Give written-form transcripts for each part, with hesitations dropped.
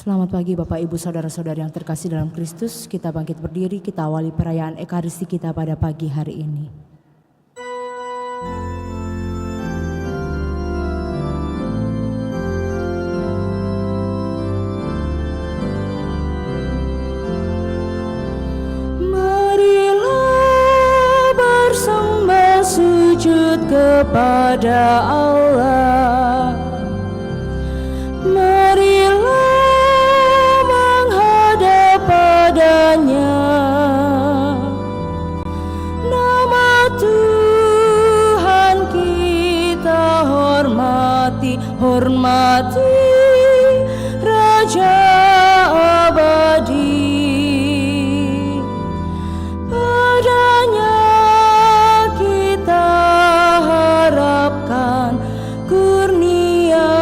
Selamat pagi Bapak Ibu Saudara-saudari yang terkasih dalam Kristus. Kita bangkit berdiri, kita awali perayaan Ekaristi kita pada pagi hari ini. Marilah bersembah sujud kepada Allah. Marilah menghadap padanya. Nama Tuhan kita hormati, hormati Raja abadi. Padanya kita harapkan kurnia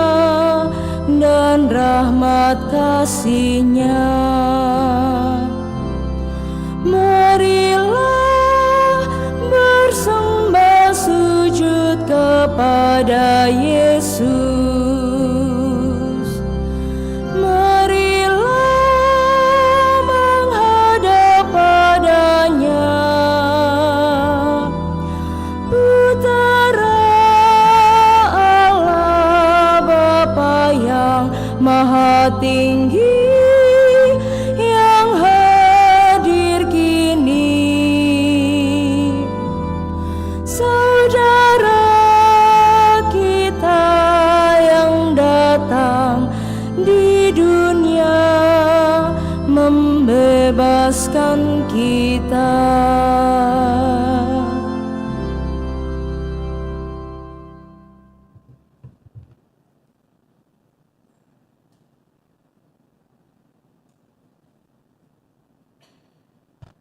dan rahmat kasih-Nya. Marilah bersembah sujud kepada Yesus. Marilah menghadap padanya. Putera Allah Bapa yang Maha Tinggi, yang hadir kini. Saudara kita yang datang di dunia membebaskan kita.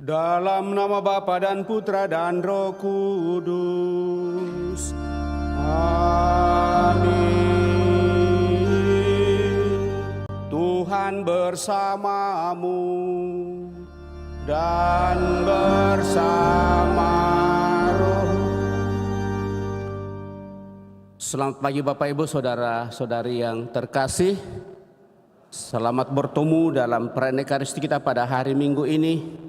Dalam nama Bapa dan Putra dan Roh Kudus. Amin. Tuhan bersamamu dan bersama roh. Selamat pagi Bapak Ibu Saudara-saudari yang terkasih. Selamat bertemu dalam perayaan Ekaristi kita pada hari Minggu ini,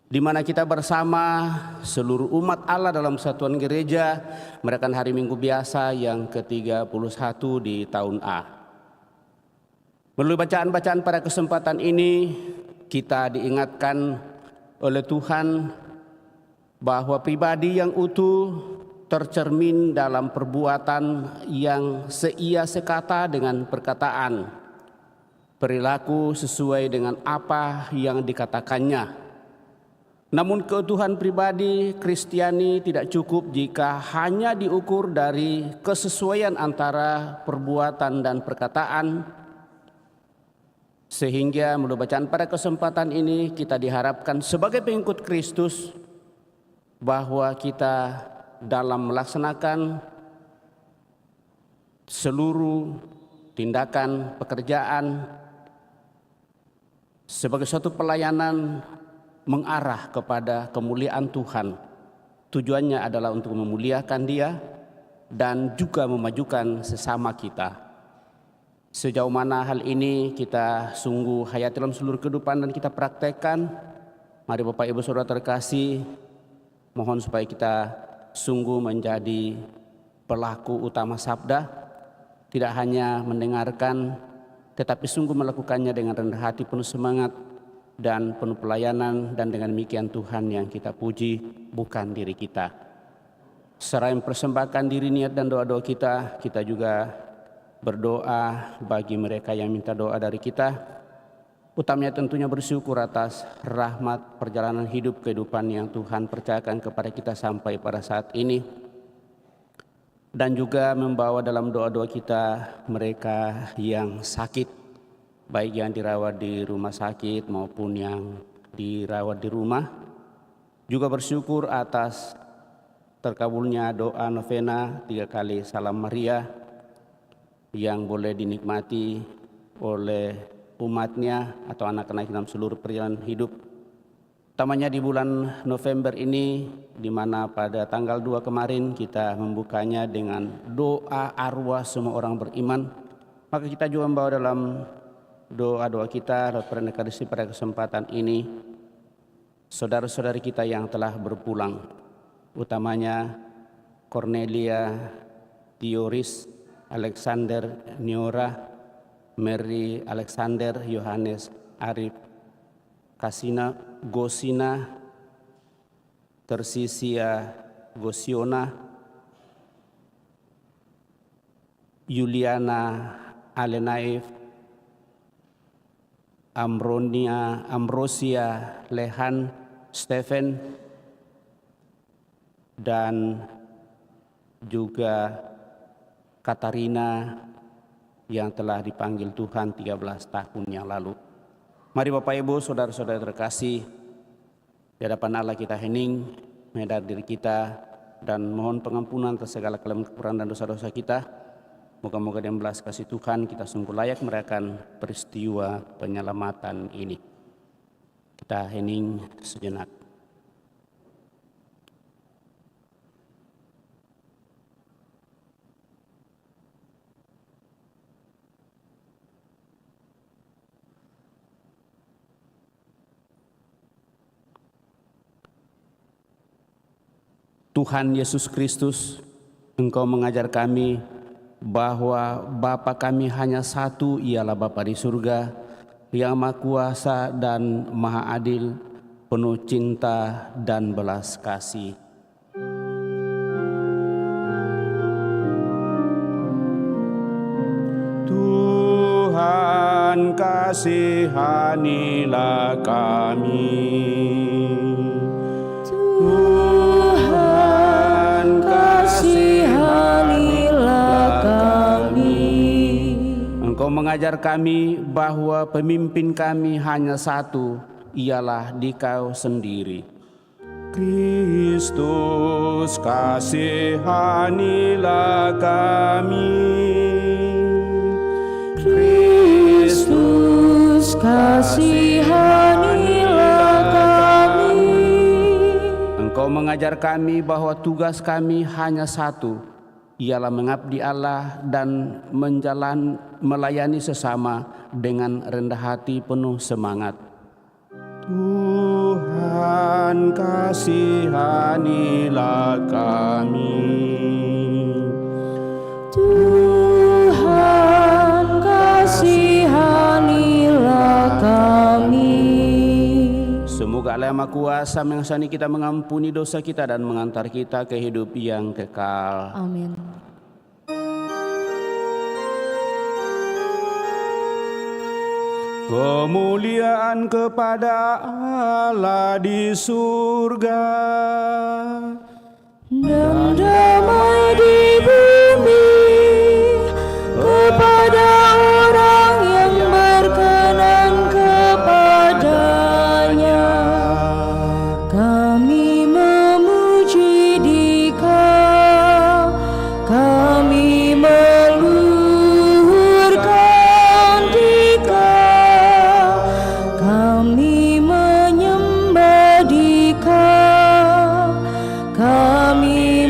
di mana kita bersama seluruh umat Allah dalam satuan gereja merayakan hari Minggu biasa yang ke-31 di tahun A. Melalui bacaan-bacaan pada kesempatan ini, kita diingatkan oleh Tuhan bahwa pribadi yang utuh tercermin dalam perbuatan yang seia sekata dengan perkataan, perilaku sesuai dengan apa yang dikatakannya. Namun keutuhan pribadi Kristiani tidak cukup jika hanya diukur dari kesesuaian antara perbuatan dan perkataan. Sehingga melalui bacaan pada kesempatan ini kita diharapkan sebagai pengikut Kristus bahwa kita dalam melaksanakan seluruh tindakan pekerjaan sebagai suatu pelayanan mengarah kepada kemuliaan Tuhan. Tujuannya adalah untuk memuliakan Dia dan juga memajukan sesama kita. Sejauh mana hal ini kita sungguh hayati dalam seluruh kehidupan dan kita praktekkan, mari Bapak Ibu Saudara terkasih, mohon supaya kita sungguh menjadi pelaku utama sabda, tidak hanya mendengarkan tetapi sungguh melakukannya dengan rendah hati, penuh semangat dan penuh pelayanan, dan dengan demikian Tuhan yang kita puji, bukan diri kita. Seraya mempersembahkan diri, niat dan doa-doa kita, kita juga berdoa bagi mereka yang minta doa dari kita. Utamanya tentunya bersyukur atas rahmat perjalanan hidup kehidupan yang Tuhan percayakan kepada kita sampai pada saat ini. Dan juga membawa dalam doa-doa kita mereka yang sakit, baik yang dirawat di rumah sakit maupun yang dirawat di rumah. Juga bersyukur atas terkabulnya doa novena 3 kali Salam Maria yang boleh dinikmati oleh umatnya atau anak-anak dalam seluruh perjalanan hidup. Utamanya di bulan November ini, di mana pada tanggal 2 kemarin kita membukanya dengan doa arwah semua orang beriman. Maka kita juga membawa dalam doa-doa kita lewat perayaan Ekaristi pada kesempatan ini, saudara-saudari kita yang telah berpulang, utamanya Cornelia, Dioris, Alexander, Niora, Mary, Alexander, Yohanes, Arif, Kasina, Gosina, Tersisia, Gosiona, Yuliana, Alenaif, Ambrosia, Lehan, Stephen, dan juga Katarina yang telah dipanggil Tuhan 13 tahun yang lalu. Mari Bapak Ibu, saudara-saudara terkasih, di hadapan Allah kita hening, menyadari diri kita, dan mohon pengampunan atas segala kelemahan, kekurangan dan dosa-dosa kita. Moga-moga dengan belas kasih Tuhan kita sungguh layak merayakan peristiwa penyelamatan ini. Kita hening sejenak. Tuhan Yesus Kristus, Engkau mengajar kami bahwa Bapa kami hanya satu, ialah Bapa di surga, yang Maha Kuasa dan Maha Adil, penuh cinta dan belas kasih. Tuhan kasihanilah kami. Tuhan kasihanilah kami. Engkau mengajar kami bahwa pemimpin kami hanya satu, ialah Dikau sendiri. Kristus kasihanilah kami. Kristus kasihanilah kami. Engkau mengajar kami bahwa tugas kami hanya satu, ialah mengabdi Allah dan melayani sesama dengan rendah hati penuh semangat. Tuhan kasihanilah kami. Tuhan kasihanilah kami. Semoga Allah yang Maha Kuasa mengasihani kita, mengampuni dosa kita, dan mengantar kita ke hidup yang kekal. Amin. Kemuliaan kepada Allah di surga Dan damai di bumi kepada orang yang berkenan kepadanya. Kami memuji Dikau, kami meluhurkan Dikau, kami menyembah Dikau, kami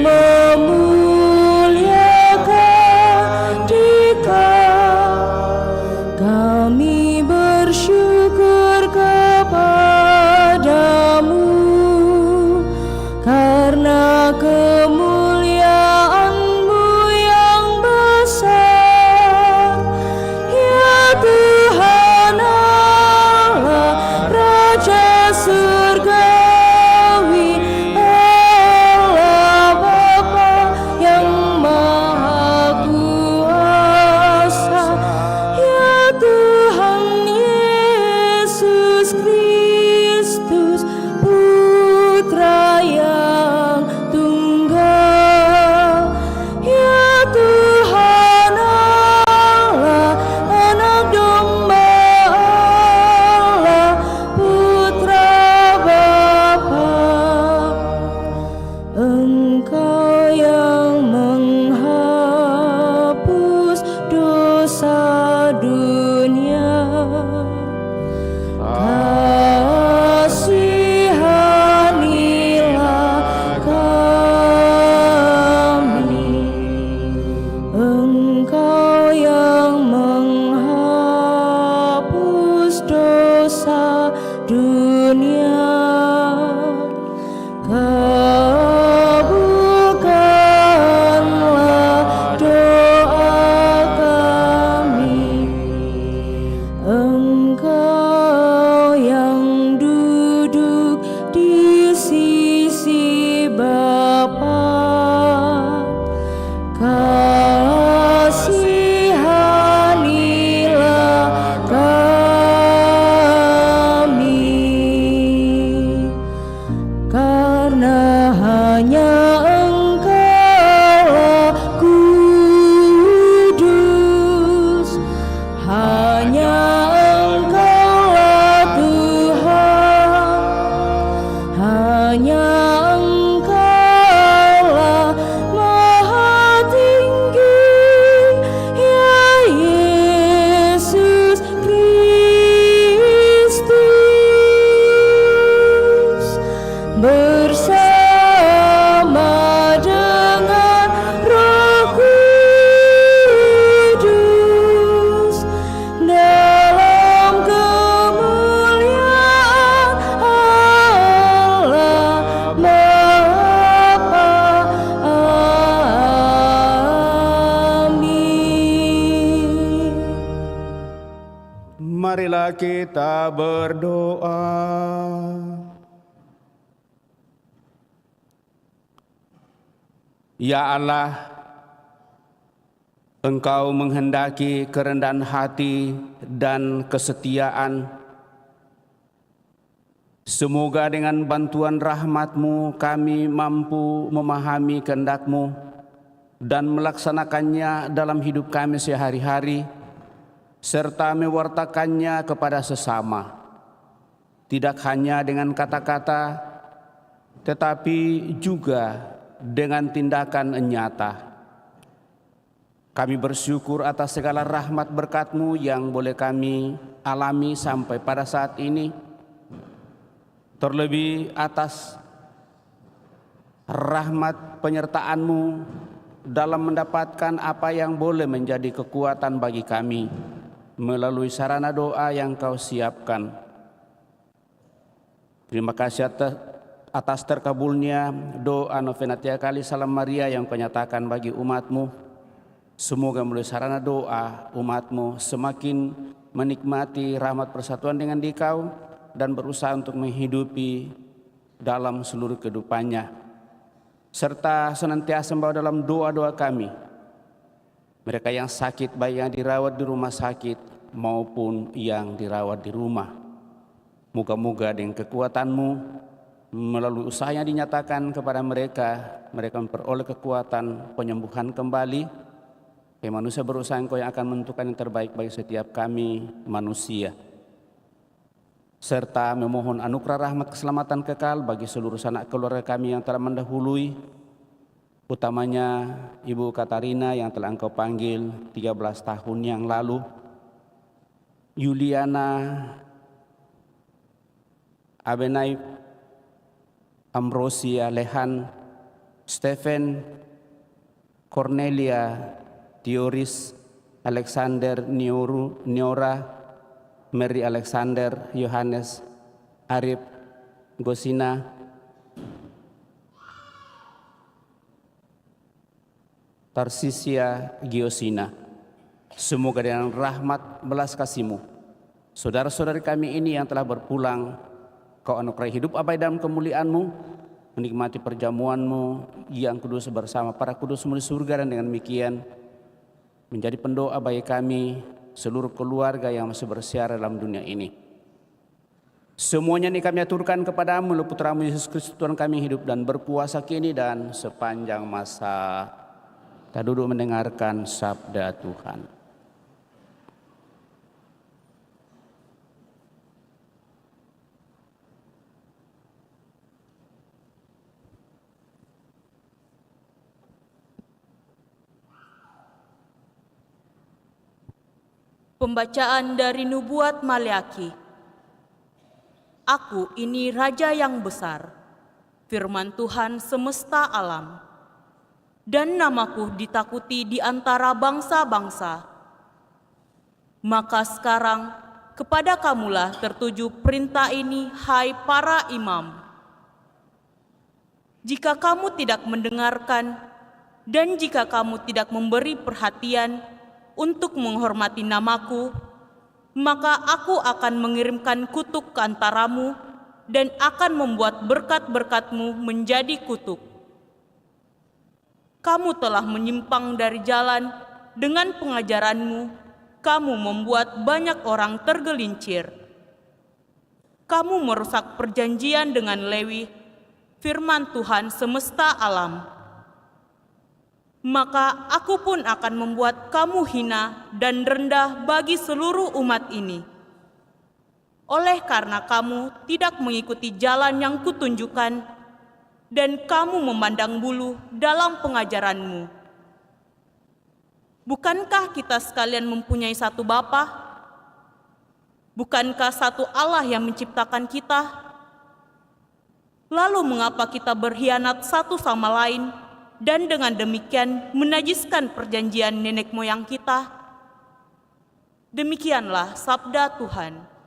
marilah kita berdoa. Ya Allah, Engkau menghendaki kerendahan hati dan kesetiaan. Semoga dengan bantuan rahmat-Mu kami mampu memahami kehendak-Mu dan melaksanakannya dalam hidup kami sehari-hari, serta mewartakannya kepada sesama. Tidak hanya dengan kata-kata, tetapi juga dengan tindakan nyata. Kami bersyukur atas segala rahmat berkat-Mu yang boleh kami alami sampai pada saat ini. Terlebih atas rahmat penyertaan-Mu dalam mendapatkan apa yang boleh menjadi kekuatan bagi kami melalui sarana doa yang Kau siapkan. Terima kasih atas terkabulnya doa novena 3 kali Salam Maria yang Kau nyatakan bagi umat-Mu. Semoga melalui sarana doa umat-Mu semakin menikmati rahmat persatuan dengan Dikau dan berusaha untuk menghidupi dalam seluruh kehidupannya. Serta senantiasa membawa dalam doa-doa kami mereka yang sakit, baik yang dirawat di rumah sakit maupun yang dirawat di rumah. Moga-moga dengan kekuatan-Mu melalui usaha yang dinyatakan kepada mereka memperoleh kekuatan penyembuhan kembali. Manusia berusaha, Engkau yang akan menentukan yang terbaik bagi setiap kami manusia. Serta memohon anugerah rahmat keselamatan kekal bagi seluruh sanak keluarga kami yang telah mendahului, utamanya Ibu Katarina yang telah Engkau panggil 13 tahun yang lalu, Yuliana, Abenai, Ambrosia, Lehan, Stephen, Cornelia, Dioris, Alexander, Niora, Mary Alexander, Yohanes, Arif, Gosina, Tarsisia, Giosina. Semoga dengan rahmat belas kasih-Mu, saudara-saudari kami ini yang telah berpulang, Kau anugerahi hidup abadi dalam kemuliaan-Mu, menikmati perjamuan-Mu yang kudus bersama para kudus-Mu di surga, dan dengan demikian menjadi pendoa bagi kami, seluruh keluarga yang masih bersiar dalam dunia ini. Semuanya ini kami aturkan kepada-Mu, melalui Putra-Mu Yesus Kristus Tuhan kami, hidup dan berkuasa kini dan sepanjang masa. Kita duduk mendengarkan sabda Tuhan. Pembacaan dari Nubuat Maleaki. Aku ini Raja yang besar, firman Tuhan semesta alam, dan namaku ditakuti di antara bangsa-bangsa. Maka sekarang kepada kamulah tertuju perintah ini, hai para imam. Jika kamu tidak mendengarkan dan jika kamu tidak memberi perhatian untuk menghormati namaku, maka aku akan mengirimkan kutuk ke antaramu dan akan membuat berkat-berkatmu menjadi kutuk. Kamu telah menyimpang dari jalan, dengan pengajaranmu, kamu membuat banyak orang tergelincir. Kamu merusak perjanjian dengan Lewi, firman Tuhan semesta alam. Maka aku pun akan membuat kamu hina dan rendah bagi seluruh umat ini. Oleh karena kamu tidak mengikuti jalan yang kutunjukkan, dan kamu memandang bulu dalam pengajaranmu. Bukankah kita sekalian mempunyai satu Bapa? Bukankah satu Allah yang menciptakan kita? Lalu mengapa kita berkhianat satu sama lain, dan dengan demikian menajiskan perjanjian nenek moyang kita? Demikianlah sabda Tuhan.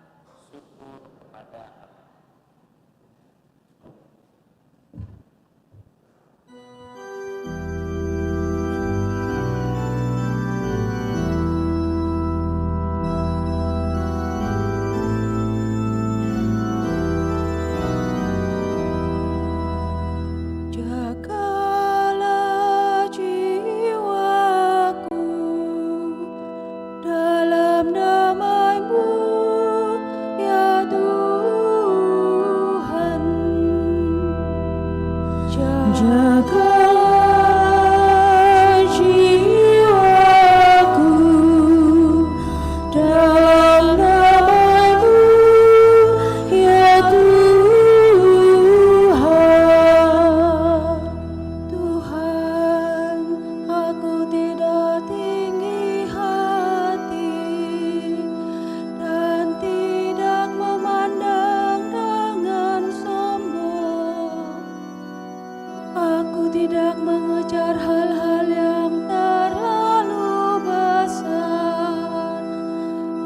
mengejar hal-hal yang terlalu besar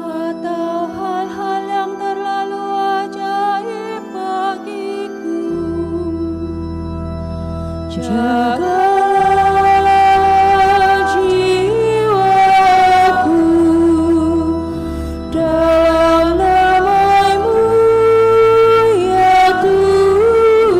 atau hal-hal yang terlalu ajaib bagiku. Jagalah jiwaku dalam nama-Mu, ya Tuhan.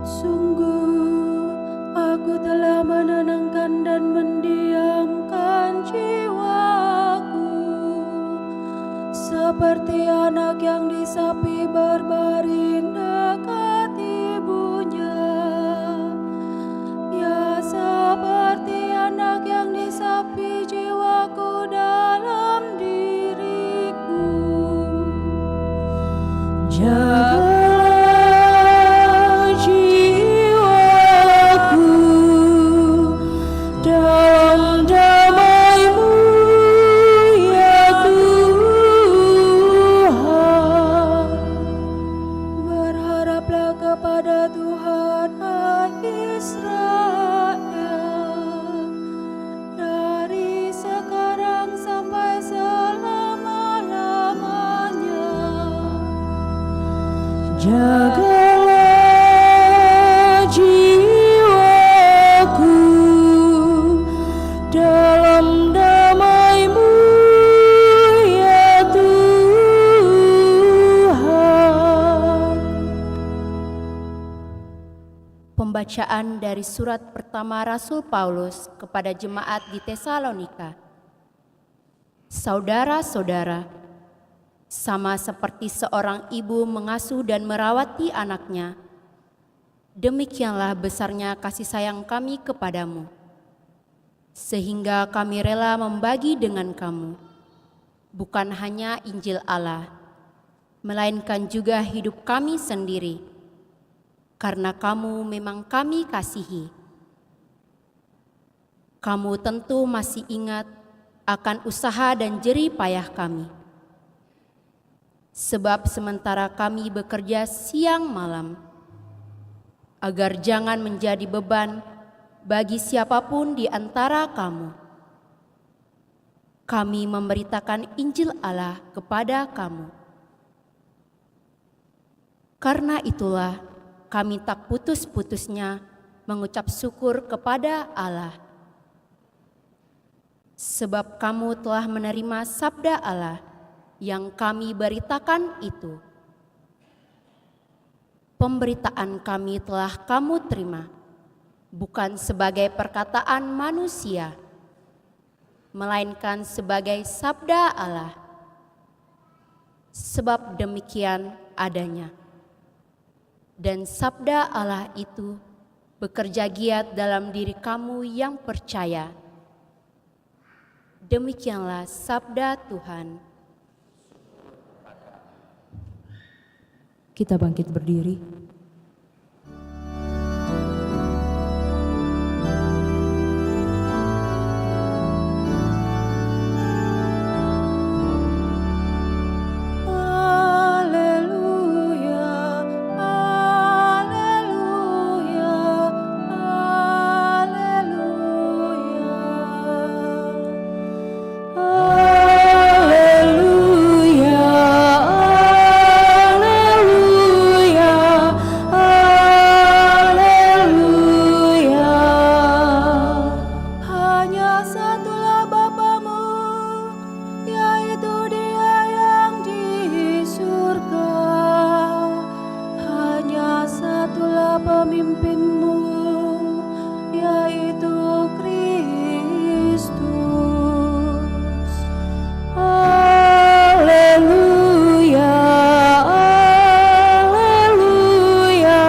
Sungguh aku telah menenangkan dan mendiamkan jiwaku, seperti anak yang disapi berbaring dekat ibunya. Ya, seperti anak yang disapi jiwaku dalam diriku. Jaga jiwaku dalam damai-Mu, ya Tuhan. Berharaplah kepada Tuhan, hai Israel, dari sekarang sampai selama-lamanya. Jagalah jiwaku dalam damai-Mu, ya Tuhan. Pembacaan dari surat pertama Rasul Paulus kepada jemaat di Tesalonika. Saudara-saudara, sama seperti seorang ibu mengasuh dan merawati anaknya, demikianlah besarnya kasih sayang kami kepadamu, sehingga kami rela membagi dengan kamu, bukan hanya Injil Allah, melainkan juga hidup kami sendiri, karena kamu memang kami kasihi. Kamu tentu masih ingat akan usaha dan jerih payah kami. Sebab sementara kami bekerja siang malam, agar jangan menjadi beban bagi siapapun di antara kamu, kami memberitakan Injil Allah kepada kamu. Karena itulah kami tak putus-putusnya mengucap syukur kepada Allah. Sebab kamu telah menerima sabda Allah yang kami beritakan itu. Pemberitaan kami telah kamu terima, bukan sebagai perkataan manusia, melainkan sebagai sabda Allah. Sebab demikian adanya. Dan sabda Allah itu bekerja giat dalam diri kamu yang percaya. Demikianlah sabda Tuhan. Kita bangkit berdiri. pemimpinmu, yaitu Kristus. Haleluya, haleluya,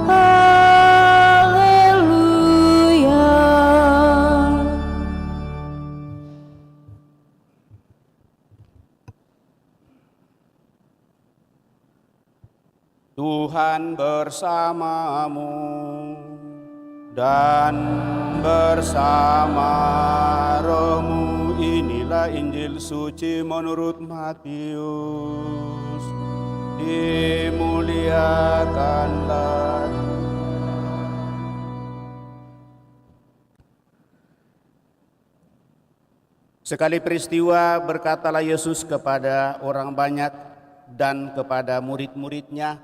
haleluya. Tuhan bersamamu dan bersama rohmu. Inilah Injil suci menurut Matius. Dimuliakanlah Sekali peristiwa berkatalah Yesus kepada orang banyak dan kepada murid-muridnya,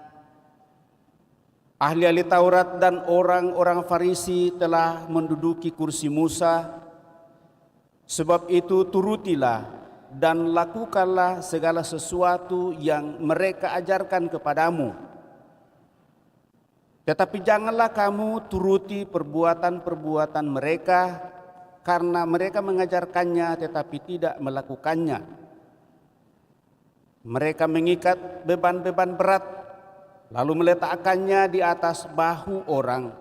ahli-ahli Taurat dan orang-orang Farisi telah menduduki kursi Musa. Sebab itu turutilah dan lakukanlah segala sesuatu yang mereka ajarkan kepadamu. Tetapi janganlah kamu turuti perbuatan-perbuatan mereka, karena mereka mengajarkannya tetapi tidak melakukannya. Mereka mengikat beban-beban berat, lalu meletakkannya di atas bahu orang,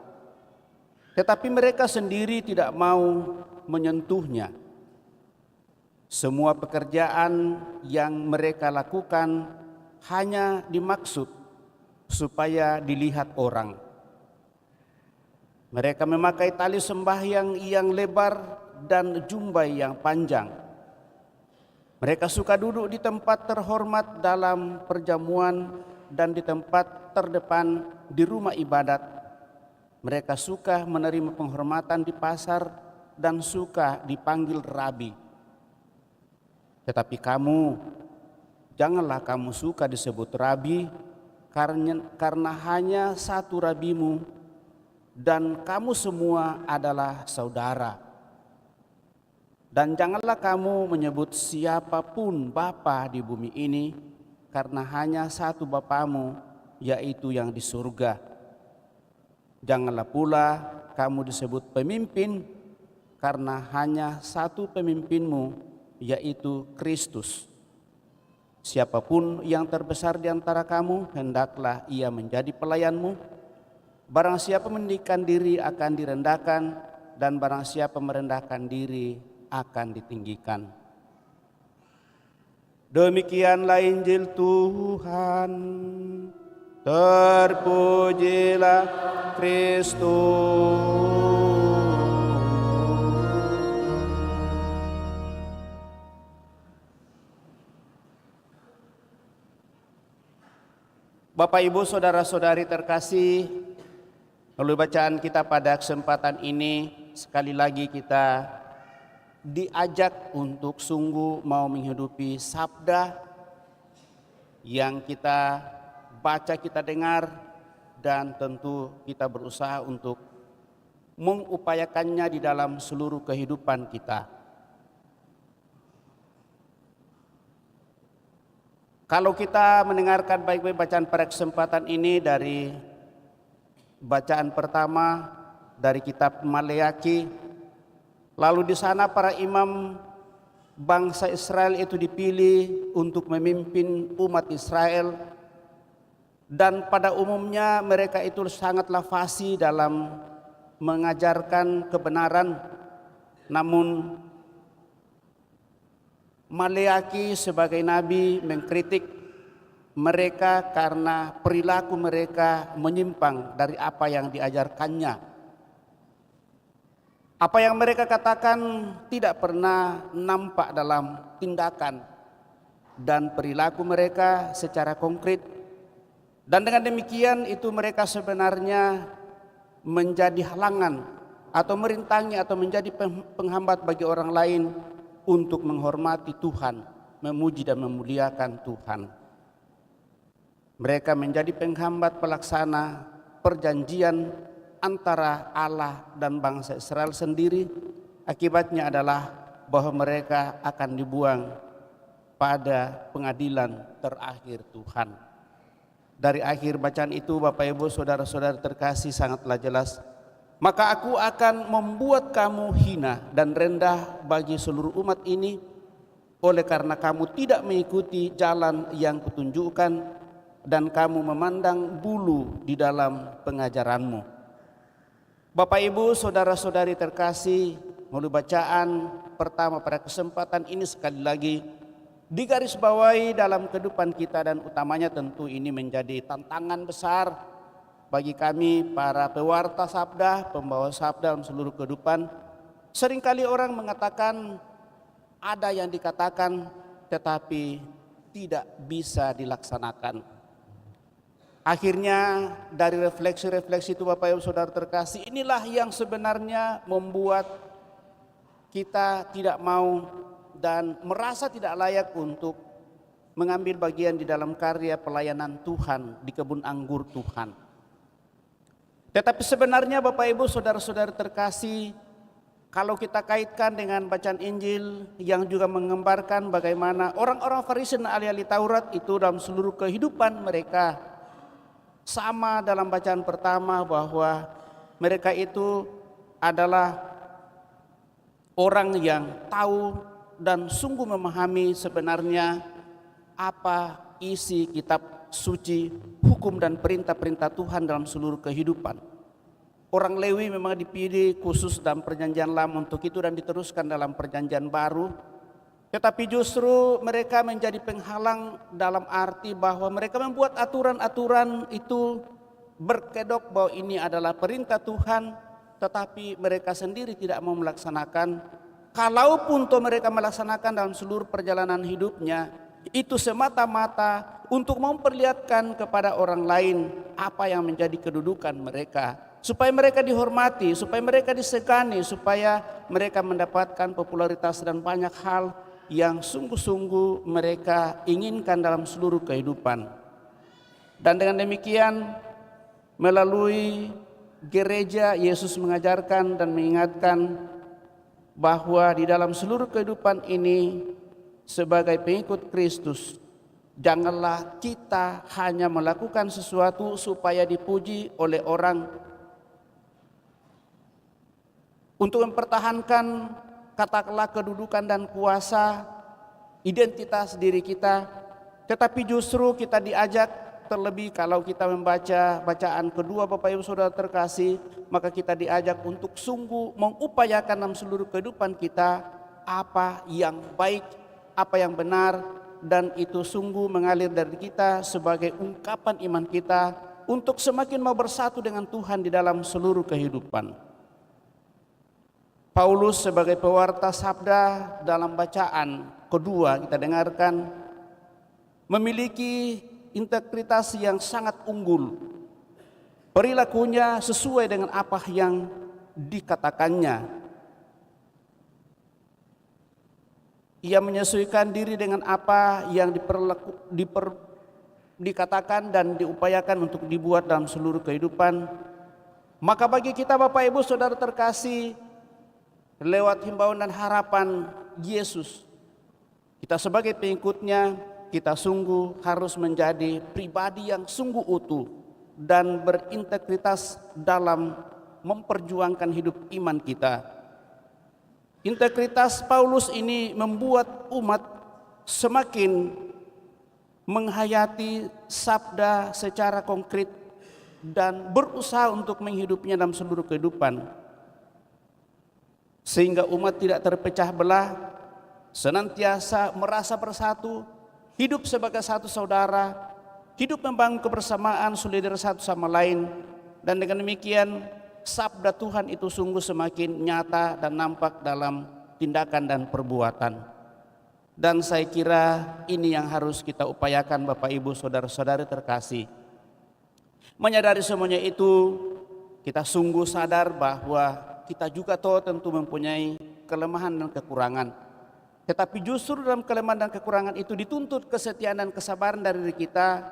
tetapi mereka sendiri tidak mau menyentuhnya. Semua pekerjaan yang mereka lakukan hanya dimaksud supaya dilihat orang. Mereka memakai tali sembahyang yang lebar dan jumbai yang panjang. Mereka suka duduk di tempat terhormat dalam perjamuan dan di tempat terdepan di rumah ibadat. Mereka suka menerima penghormatan di pasar dan suka dipanggil rabi. Tetapi kamu, janganlah kamu suka disebut rabi, karena hanya satu rabimu, dan kamu semua adalah saudara. Dan janganlah kamu menyebut siapapun bapa di bumi ini, karena hanya satu Bapamu, yaitu yang di surga. Janganlah pula kamu disebut pemimpin, karena hanya satu pemimpinmu, yaitu Kristus. Siapapun yang terbesar di antara kamu, hendaklah ia menjadi pelayanmu. Barang siapa meninggikan diri akan direndahkan, dan barang siapa merendahkan diri akan ditinggikan. Demikianlah Injil Tuhan. Terpujilah Kristus. Bapak, Ibu, saudara-saudari terkasih, melalui bacaan kita pada kesempatan ini, sekali lagi kita diajak untuk sungguh mau menghidupi sabda yang kita baca, kita dengar, dan tentu kita berusaha untuk mengupayakannya di dalam seluruh kehidupan kita. Kalau kita mendengarkan baik-baik bacaan pada kesempatan ini dari bacaan pertama dari kitab Maleaki, lalu di sana para imam bangsa Israel itu dipilih untuk memimpin umat Israel, dan pada umumnya mereka itu sangatlah fasih dalam mengajarkan kebenaran. Namun Maleaki sebagai nabi mengkritik mereka karena perilaku mereka menyimpang dari apa yang diajarkannya. Apa yang mereka katakan tidak pernah nampak dalam tindakan dan perilaku mereka secara konkret. Dan dengan demikian itu mereka sebenarnya menjadi halangan atau merintangi atau menjadi penghambat bagi orang lain untuk menghormati Tuhan, memuji dan memuliakan Tuhan. Mereka menjadi penghambat pelaksana perjanjian antara Allah dan bangsa Israel sendiri. Akibatnya adalah bahwa mereka akan dibuang pada pengadilan terakhir Tuhan. Dari akhir bacaan itu, Bapak, Ibu, saudara-saudara terkasih, sangatlah jelas. Maka aku akan membuat kamu hina dan rendah bagi seluruh umat ini, oleh karena kamu tidak mengikuti jalan yang kutunjukkan dan kamu memandang bulu di dalam pengajaranmu. Bapak, Ibu, saudara-saudari terkasih, melalui bacaan pertama pada kesempatan ini sekali lagi digarisbawahi dalam kehidupan kita, dan utamanya tentu ini menjadi tantangan besar bagi kami para pewarta sabda, pembawa sabda dalam seluruh kehidupan. Seringkali orang mengatakan ada yang dikatakan tetapi tidak bisa dilaksanakan. Akhirnya dari refleksi-refleksi itu, Bapak, Ibu, saudara terkasih, inilah yang sebenarnya membuat kita tidak mau dan merasa tidak layak untuk mengambil bagian di dalam karya pelayanan Tuhan di kebun anggur Tuhan. Tetapi sebenarnya Bapak Ibu saudara-saudara terkasih, kalau kita kaitkan dengan bacaan Injil yang juga menggambarkan bagaimana orang-orang Farisi dan ahli-ahli Taurat itu dalam seluruh kehidupan mereka sama dalam bacaan pertama bahwa mereka itu adalah orang yang tahu dan sungguh memahami sebenarnya apa isi kitab suci, hukum dan perintah-perintah Tuhan dalam seluruh kehidupan. Orang Lewi memang dipilih khusus dalam perjanjian lama untuk itu dan diteruskan dalam perjanjian baru. Tetapi justru mereka menjadi penghalang dalam arti bahwa mereka membuat aturan-aturan itu berkedok bahwa ini adalah perintah Tuhan, tetapi mereka sendiri tidak mau melaksanakan. Kalaupun toh mereka melaksanakan dalam seluruh perjalanan hidupnya, itu semata-mata untuk memperlihatkan kepada orang lain apa yang menjadi kedudukan mereka, supaya mereka dihormati, supaya mereka disegani, supaya mereka mendapatkan popularitas dan banyak hal yang sungguh-sungguh mereka inginkan dalam seluruh kehidupan. Dan dengan demikian melalui gereja Yesus mengajarkan dan mengingatkan bahwa di dalam seluruh kehidupan ini sebagai pengikut Kristus, janganlah kita hanya melakukan sesuatu supaya dipuji oleh orang untuk mempertahankan katakanlah kedudukan dan kuasa identitas diri kita, tetapi justru kita diajak, terlebih kalau kita membaca bacaan kedua Bapak Ibu Saudara terkasih, maka kita diajak untuk sungguh mengupayakan dalam seluruh kehidupan kita apa yang baik, apa yang benar, dan itu sungguh mengalir dari kita sebagai ungkapan iman kita untuk semakin mau bersatu dengan Tuhan di dalam seluruh kehidupan. Paulus sebagai pewarta sabda dalam bacaan kedua kita dengarkan memiliki integritas yang sangat unggul. Perilakunya sesuai dengan apa yang dikatakannya. Ia menyesuaikan diri dengan apa yang dikatakan dan diupayakan untuk dibuat dalam seluruh kehidupan. Maka bagi kita Bapak Ibu Saudara terkasih, lewat himbauan dan harapan Yesus, kita sebagai pengikutnya, kita sungguh harus menjadi pribadi yang sungguh utuh dan berintegritas dalam memperjuangkan hidup iman kita. Integritas Paulus ini membuat umat semakin menghayati sabda secara konkret dan berusaha untuk menghidupnya dalam seluruh kehidupan. Sehingga umat tidak terpecah belah, senantiasa merasa bersatu, hidup sebagai satu saudara, hidup membangun kebersamaan solidaritas satu sama lain. Dan dengan demikian sabda Tuhan itu sungguh semakin nyata dan nampak dalam tindakan dan perbuatan. Dan saya kira ini yang harus kita upayakan Bapak Ibu Saudara-saudari terkasih. Menyadari semuanya itu, kita sungguh sadar bahwa kita juga tentu mempunyai kelemahan dan kekurangan. Tetapi justru dalam kelemahan dan kekurangan itu dituntut kesetiaan dan kesabaran dari diri kita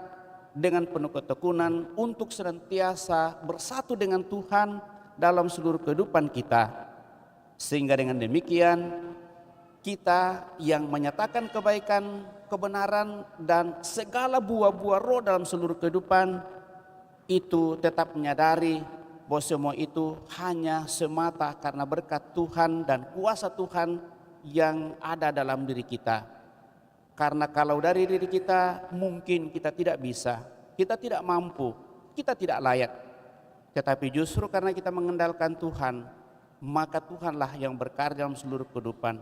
dengan penuh ketekunan untuk senantiasa bersatu dengan Tuhan dalam seluruh kehidupan kita. Sehingga dengan demikian kita yang menyatakan kebaikan, kebenaran dan segala buah-buah roh dalam seluruh kehidupan itu tetap menyadari bahwa semua itu hanya semata karena berkat Tuhan dan kuasa Tuhan yang ada dalam diri kita. Karena kalau dari diri kita mungkin kita tidak bisa, kita tidak mampu, kita tidak layak. Tetapi justru karena kita mengandalkan Tuhan, maka Tuhanlah yang berkarya dalam seluruh kehidupan.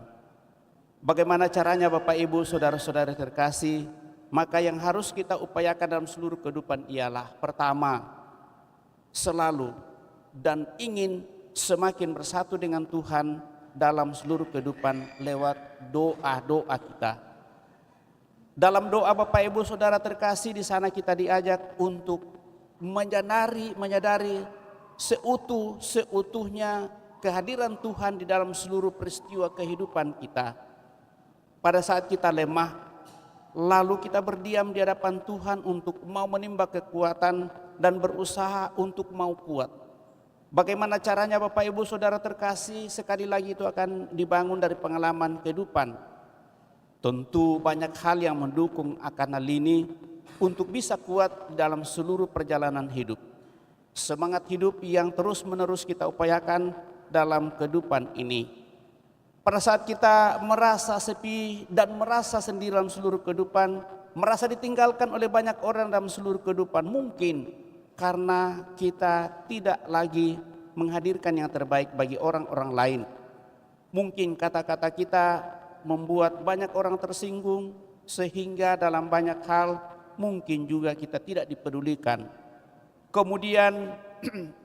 Bagaimana caranya Bapak Ibu Saudara-saudara terkasih? Maka yang harus kita upayakan dalam seluruh kehidupan ialah pertama, selalu dan ingin semakin bersatu dengan Tuhan dalam seluruh kehidupan lewat doa-doa kita. Dalam doa Bapak Ibu Saudara terkasih, di sana kita diajak untuk menyadari seutuhnya kehadiran Tuhan di dalam seluruh peristiwa kehidupan kita. pada saat kita lemah, lalu kita berdiam di hadapan Tuhan untuk mau menimba kekuatan dan berusaha untuk mau kuat. Bagaimana caranya Bapak Ibu Saudara terkasih? Sekali lagi itu akan dibangun dari pengalaman kehidupan. Tentu banyak hal yang mendukung akan hal ini untuk bisa kuat dalam seluruh perjalanan hidup. Semangat hidup yang terus-menerus kita upayakan dalam kehidupan ini. Pada saat kita merasa sepi dan merasa sendiri dalam seluruh kehidupan, merasa ditinggalkan oleh banyak orang dalam seluruh kehidupan, mungkin karena kita tidak lagi menghadirkan yang terbaik bagi orang-orang lain. Mungkin kata-kata kita membuat banyak orang tersinggung, sehingga dalam banyak hal mungkin juga kita tidak dipedulikan. Kemudian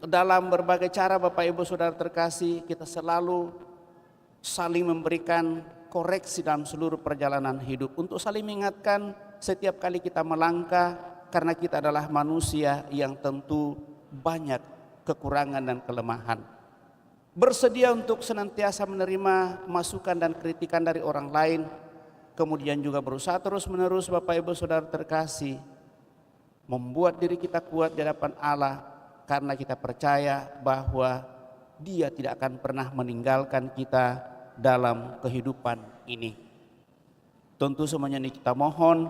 dalam berbagai cara Bapak Ibu Saudara terkasih, kita selalu saling memberikan koreksi dalam seluruh perjalanan hidup, untuk saling mengingatkan setiap kali kita melangkah, karena kita adalah manusia yang tentu banyak kekurangan dan kelemahan. Bersedia untuk senantiasa menerima masukan dan kritikan dari orang lain, kemudian juga berusaha terus-menerus Bapak Ibu Saudara terkasih, membuat diri kita kuat di hadapan Allah, karena kita percaya bahwa Dia tidak akan pernah meninggalkan kita dalam kehidupan ini. Tentu semuanya ini kita mohon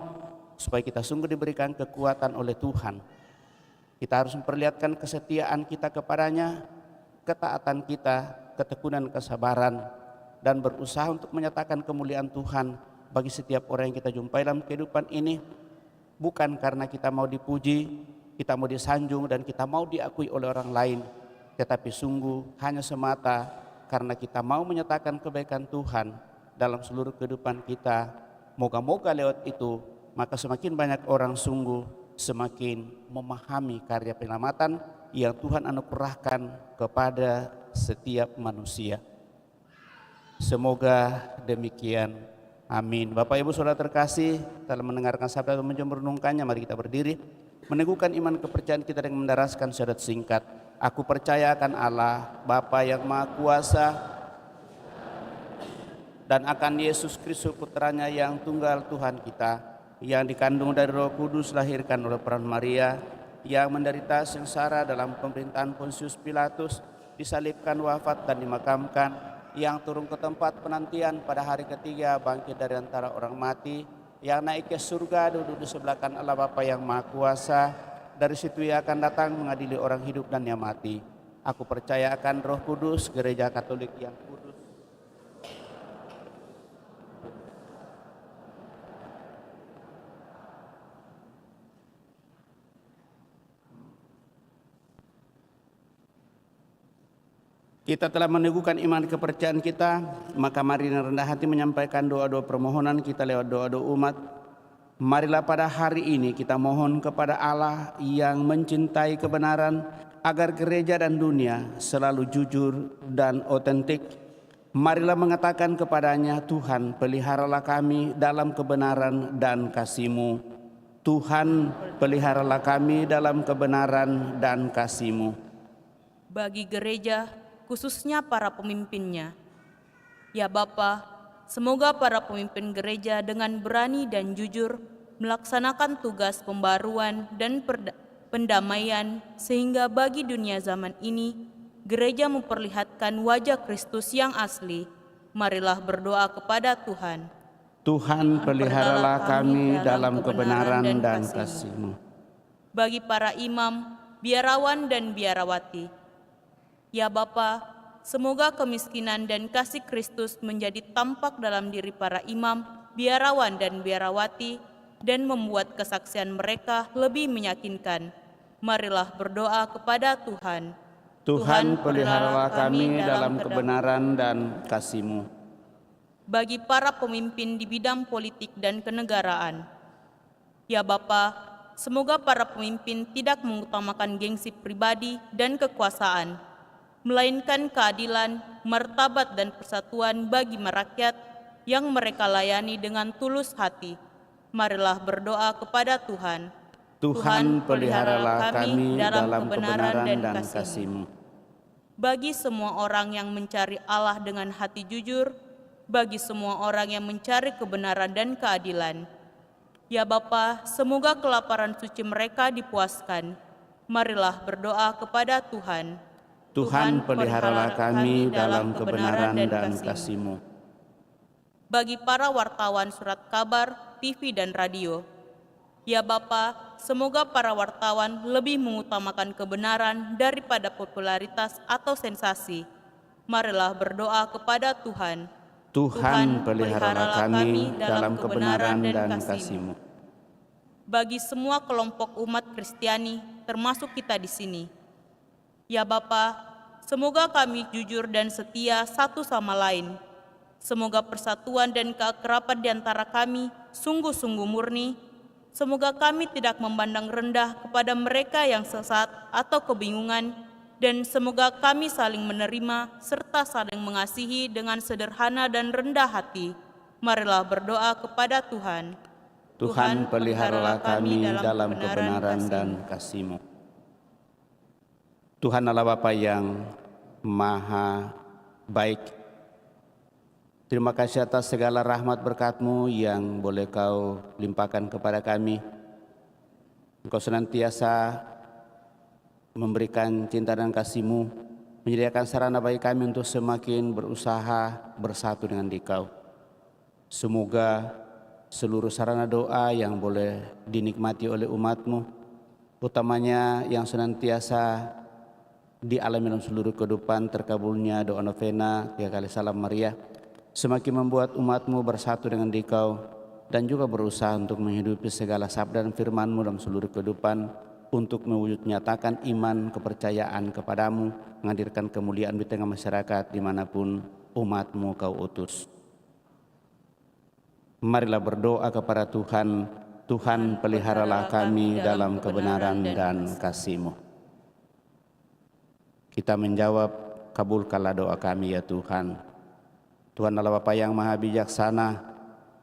supaya kita sungguh diberikan kekuatan oleh Tuhan. Kita harus memperlihatkan kesetiaan kita kepadanya, ketaatan kita, ketekunan, kesabaran, dan berusaha untuk menyatakan kemuliaan Tuhan bagi setiap orang yang kita jumpai dalam kehidupan ini. Bukan karena kita mau dipuji, kita mau disanjung, dan kita mau diakui oleh orang lain, tetapi sungguh hanya semata karena kita mau menyatakan kebaikan Tuhan dalam seluruh kehidupan kita. Moga-moga lewat itu, maka semakin banyak orang sungguh semakin memahami karya penyelamatan yang Tuhan anugerahkan kepada setiap manusia. Semoga demikian. Amin. Bapak Ibu Saudara terkasih, dalam mendengarkan sabda dan merenungkannya, mari kita berdiri, meneguhkan iman kepercayaan kita dengan mendaraskan syahadat singkat. Aku percaya akan Allah, Bapa yang Maha Kuasa, dan akan Yesus Kristus Putranya yang tunggal Tuhan kita, yang dikandung dari Roh Kudus, lahirkan oleh peran Maria, yang menderita sengsara dalam pemerintahan Pontius Pilatus, disalibkan, wafat, dan dimakamkan, yang turun ke tempat penantian, pada hari ketiga bangkit dari antara orang mati, yang naik ke surga, duduk di sebelah kanan Allah Bapa yang Maha Kuasa, dari situ Ia akan datang mengadili orang hidup dan yang mati. Aku percaya akan Roh Kudus, Gereja Katolik yang kudus, kita telah meneguhkan iman kepercayaan kita, maka mari dengan rendah hati menyampaikan doa-doa permohonan kita lewat doa-doa umat. Marilah pada hari ini kita mohon kepada Allah yang mencintai kebenaran, agar gereja dan dunia selalu jujur dan otentik. Marilah mengatakan kepadanya, Tuhan peliharalah kami dalam kebenaran dan kasih-Mu. Tuhan peliharalah kami dalam kebenaran dan kasih-Mu. Bagi gereja, khususnya para pemimpinnya. Ya Bapa, semoga para pemimpin gereja dengan berani dan jujur melaksanakan tugas pembaruan dan pendamaian, sehingga bagi dunia zaman ini, gereja memperlihatkan wajah Kristus yang asli. Marilah berdoa kepada Tuhan. Tuhan peliharalah kami dalam kebenaran dan kasih-Mu. Bagi para imam, biarawan dan biarawati, ya Bapa, semoga kemiskinan dan kasih Kristus menjadi tampak dalam diri para imam, biarawan dan biarawati, dan membuat kesaksian mereka lebih meyakinkan. Marilah berdoa kepada Tuhan. Tuhan peliharalah kami dalam kebenaran dan kasih-Mu. Bagi para pemimpin di bidang politik dan kenegaraan, ya Bapa, semoga para pemimpin tidak mengutamakan gengsi pribadi dan kekuasaan, melainkan keadilan, martabat, dan persatuan bagi rakyat yang mereka layani dengan tulus hati. Marilah berdoa kepada Tuhan. Tuhan peliharalah kami dalam kebenaran dan kasih-Mu. Bagi semua orang yang mencari Allah dengan hati jujur, bagi semua orang yang mencari kebenaran dan keadilan. Ya Bapa, semoga kelaparan suci mereka dipuaskan. Marilah berdoa kepada Tuhan. Tuhan, peliharalah kami dalam kebenaran dan kasih-Mu. Bagi para wartawan surat kabar, TV dan radio. Ya Bapa, semoga para wartawan lebih mengutamakan kebenaran daripada popularitas atau sensasi. Marilah berdoa kepada Tuhan. Tuhan, peliharalah kami dalam kebenaran dan kasih-Mu. Bagi semua kelompok umat Kristiani, termasuk kita di sini. Ya Bapa, semoga kami jujur dan setia satu sama lain. Semoga persatuan dan keakraban di antara kami sungguh-sungguh murni. Semoga kami tidak memandang rendah kepada mereka yang sesat atau kebingungan, dan semoga kami saling menerima serta saling mengasihi dengan sederhana dan rendah hati. Marilah berdoa kepada Tuhan. Tuhan, peliharalah kami dalam kebenaran dan kasih-Mu. Tuhan Allah Bapa yang Maha Baik, terima kasih atas segala rahmat berkat-Mu yang boleh Kau limpahkan kepada kami. Engkau senantiasa memberikan cinta dan kasih-Mu, menyediakan sarana bagi kami untuk semakin berusaha bersatu dengan Dikau. Semoga seluruh sarana doa yang boleh dinikmati oleh umat-Mu, utamanya yang senantiasa dialami dalam seluruh kehidupan, terkabulnya doa novena 3 kali Salam Maria, semakin membuat umat-Mu bersatu dengan Dikau dan juga berusaha untuk menghidupi segala sabda dan firman-Mu dalam seluruh kehidupan, untuk mewujud nyatakan iman kepercayaan kepadamu, menghadirkan kemuliaan di tengah masyarakat dimanapun umat-Mu Kau utus. Marilah berdoa kepada Tuhan. Tuhan, peliharalah kami dalam kebenaran dan kasih-Mu. Kita menjawab, kabulkanlah doa kami ya Tuhan. Tuhan Allah Bapa yang Maha Bijaksana,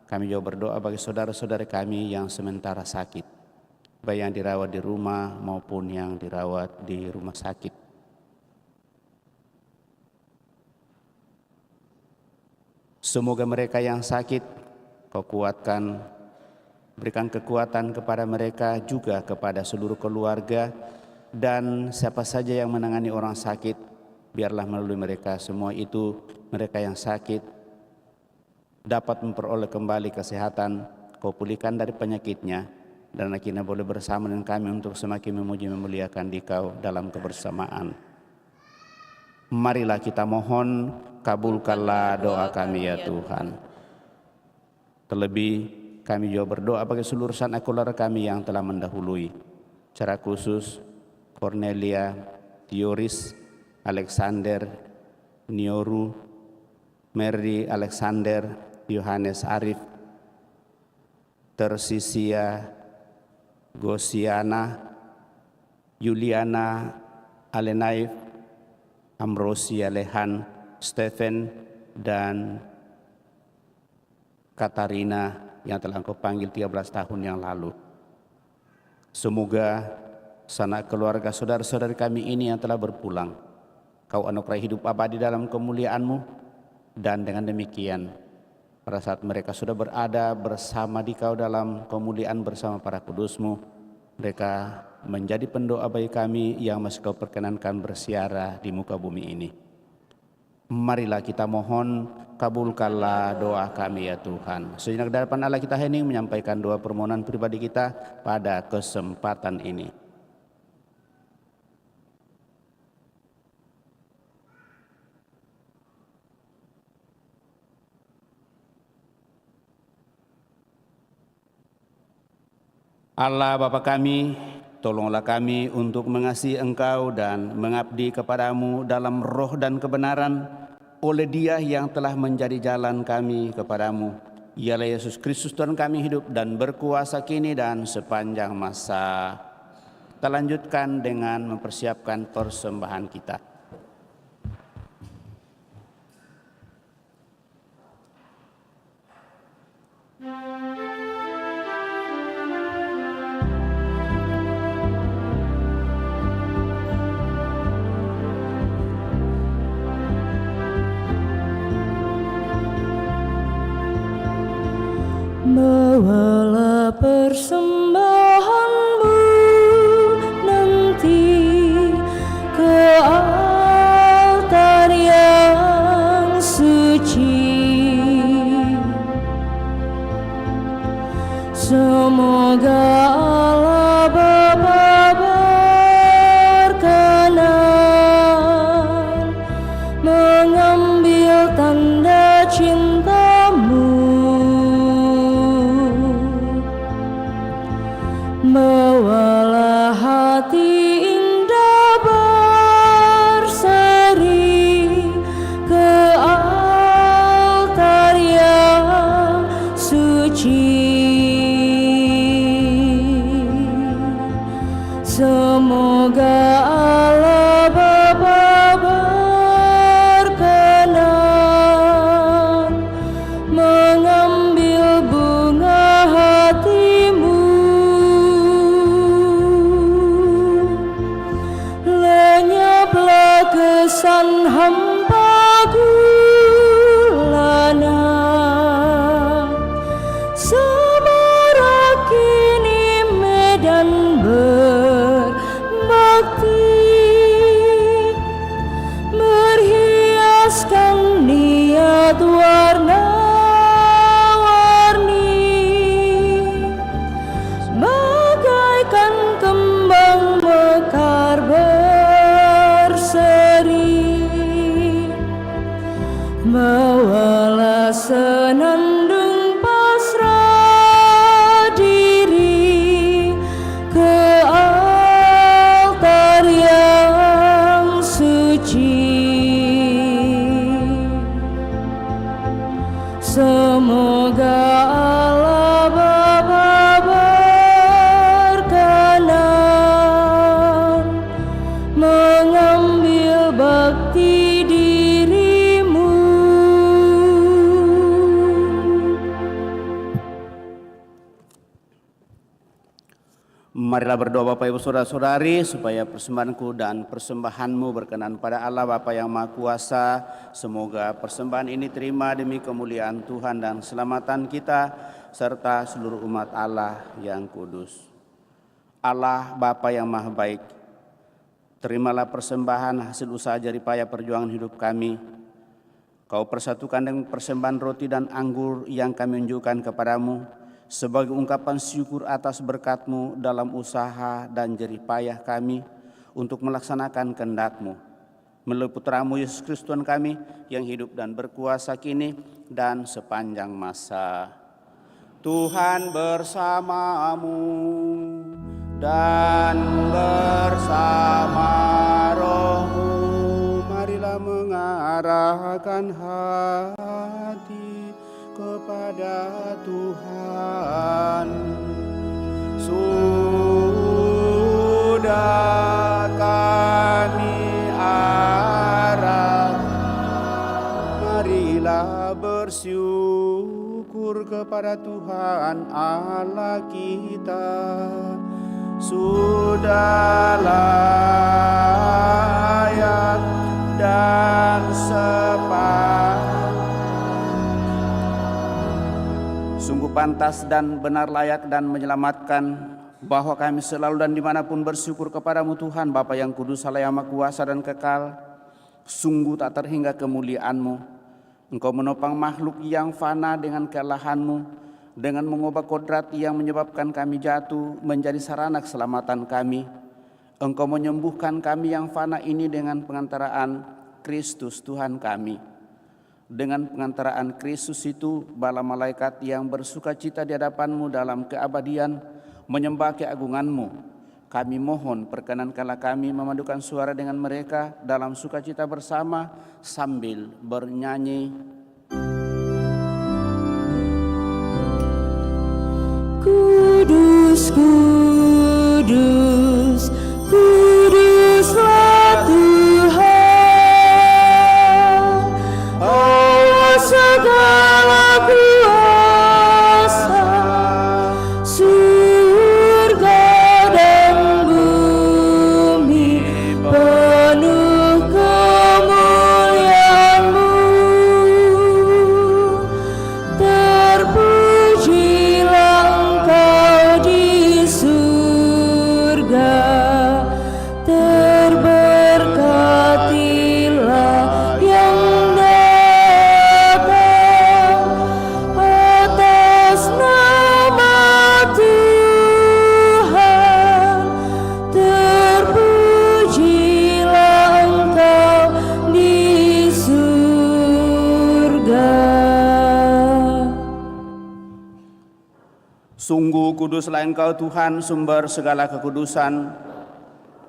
kami juga berdoa bagi saudara-saudara kami yang sementara sakit, baik yang dirawat di rumah maupun yang dirawat di rumah sakit. Semoga mereka yang sakit Kau kuatkan, berikan kekuatan kepada mereka, juga kepada seluruh keluarga, dan siapa saja yang menangani orang sakit, biarlah melalui mereka semua itu, mereka yang sakit dapat memperoleh kembali kesehatan, Kau pulihkan dari penyakitnya, dan akhirnya boleh bersama dengan kami untuk semakin memuji memuliakan Dikau dalam kebersamaan. Marilah kita mohon, kabulkanlah doa kami ya Tuhan. Terlebih kami juga berdoa bagi seluruh sanak keluarga kami yang telah mendahului, secara khusus Cornelia, Dioris, Alexander, Nioru, Mary Alexander, Yohanes Arif, Tersisia, Gosiana, Juliana Alenaif, Ambrosia Lehan, Stephen, dan Katarina yang telah Engkau panggil 13 tahun yang lalu. Semoga sanak keluarga saudara-saudari kami ini yang telah berpulang, Kau anugerai hidup abadi dalam kemuliaan-Mu, dan dengan demikian pada saat mereka sudah berada bersama Dikau dalam kemuliaan bersama para kudus-Mu, mereka menjadi pendoa bagi kami yang masih Kau perkenankan bersiara di muka bumi ini. Marilah kita mohon, kabulkanlah doa kami ya Tuhan. Sejenak di hadapan Allah kita hening menyampaikan doa permohonan pribadi kita pada kesempatan ini. Allah Bapa kami, tolonglah kami untuk mengasihi Engkau dan mengabdi kepadamu dalam roh dan kebenaran oleh Dia yang telah menjadi jalan kami kepadamu. Ialah Yesus Kristus Tuhan kami hidup dan berkuasa kini dan sepanjang masa. Kita lanjutkan dengan mempersiapkan persembahan kita. Bawalah persembahanmu nanti ke altar yang suci. Semoga Allah Bapa berkenan mengambil tanda cintamu. Bawalah hati indah berseri ke altar yang suci. Semoga Allah Bapa berkenan mengambil bunga hatimu. Lenyaplah kesan hampa gulana, semarak kini medan berbakti, berhiaskan niat warna-warni, bagaikan kembang mekar berseri. Bawalah senandung pasrah diri ke altar yang suci. Semoga Allah Bapa berkenan mengambil bakti dirimu. Marilah berdoa Bapak Ibu Saudara-saudari supaya persembahanku dan persembahanmu berkenan pada Allah Bapa yang Maha Kuasa. Semoga persembahan ini terima demi kemuliaan Tuhan dan keselamatan kita serta seluruh umat Allah yang kudus. Allah Bapa yang Maha Baik, terimalah persembahan hasil usaha jerih payah perjuangan hidup kami. Kau persatukan dengan persembahan roti dan anggur yang kami unjukkan kepadamu sebagai ungkapan syukur atas berkat-Mu dalam usaha dan jerih payah kami untuk melaksanakan kehendak-Mu. Melalui Putra-Mu Yesus Kristus Tuhan kami yang hidup dan berkuasa kini dan sepanjang masa. Tuhan bersamamu dan bersama rohmu. Marilah mengarahkan hati kepada Tuhan. Sudah kami arah, marilah bersyukur kepada Tuhan Allah kita. Sudah layak dan sungguh pantas dan benar layak dan menyelamatkan bahwa kami selalu dan dimanapun bersyukur kepadamu Tuhan Bapa yang kudus, Allah yang maha kuasa dan kekal. Sungguh tak terhingga kemuliaan-Mu. Engkau menopang makhluk yang fana dengan kealahan-Mu, dengan mengubah kodrat yang menyebabkan kami jatuh menjadi sarana keselamatan kami. Engkau menyembuhkan kami yang fana ini dengan pengantaraan Kristus Tuhan kami. Dengan pengantaraan Kristus itu, bala malaikat yang bersuka cita di hadapan-Mu dalam keabadian menyembah keagungan-Mu. Kami mohon perkenankanlah kami memadukan suara dengan mereka dalam sukacita bersama sambil bernyanyi. Kudus, kudus, kuduslah Tuhan, Allah segala kuasa, surga dan bumi penuh kemuliaan-Mu. Terpuji Sungguh kuduslah Engkau Tuhan, sumber segala kekudusan.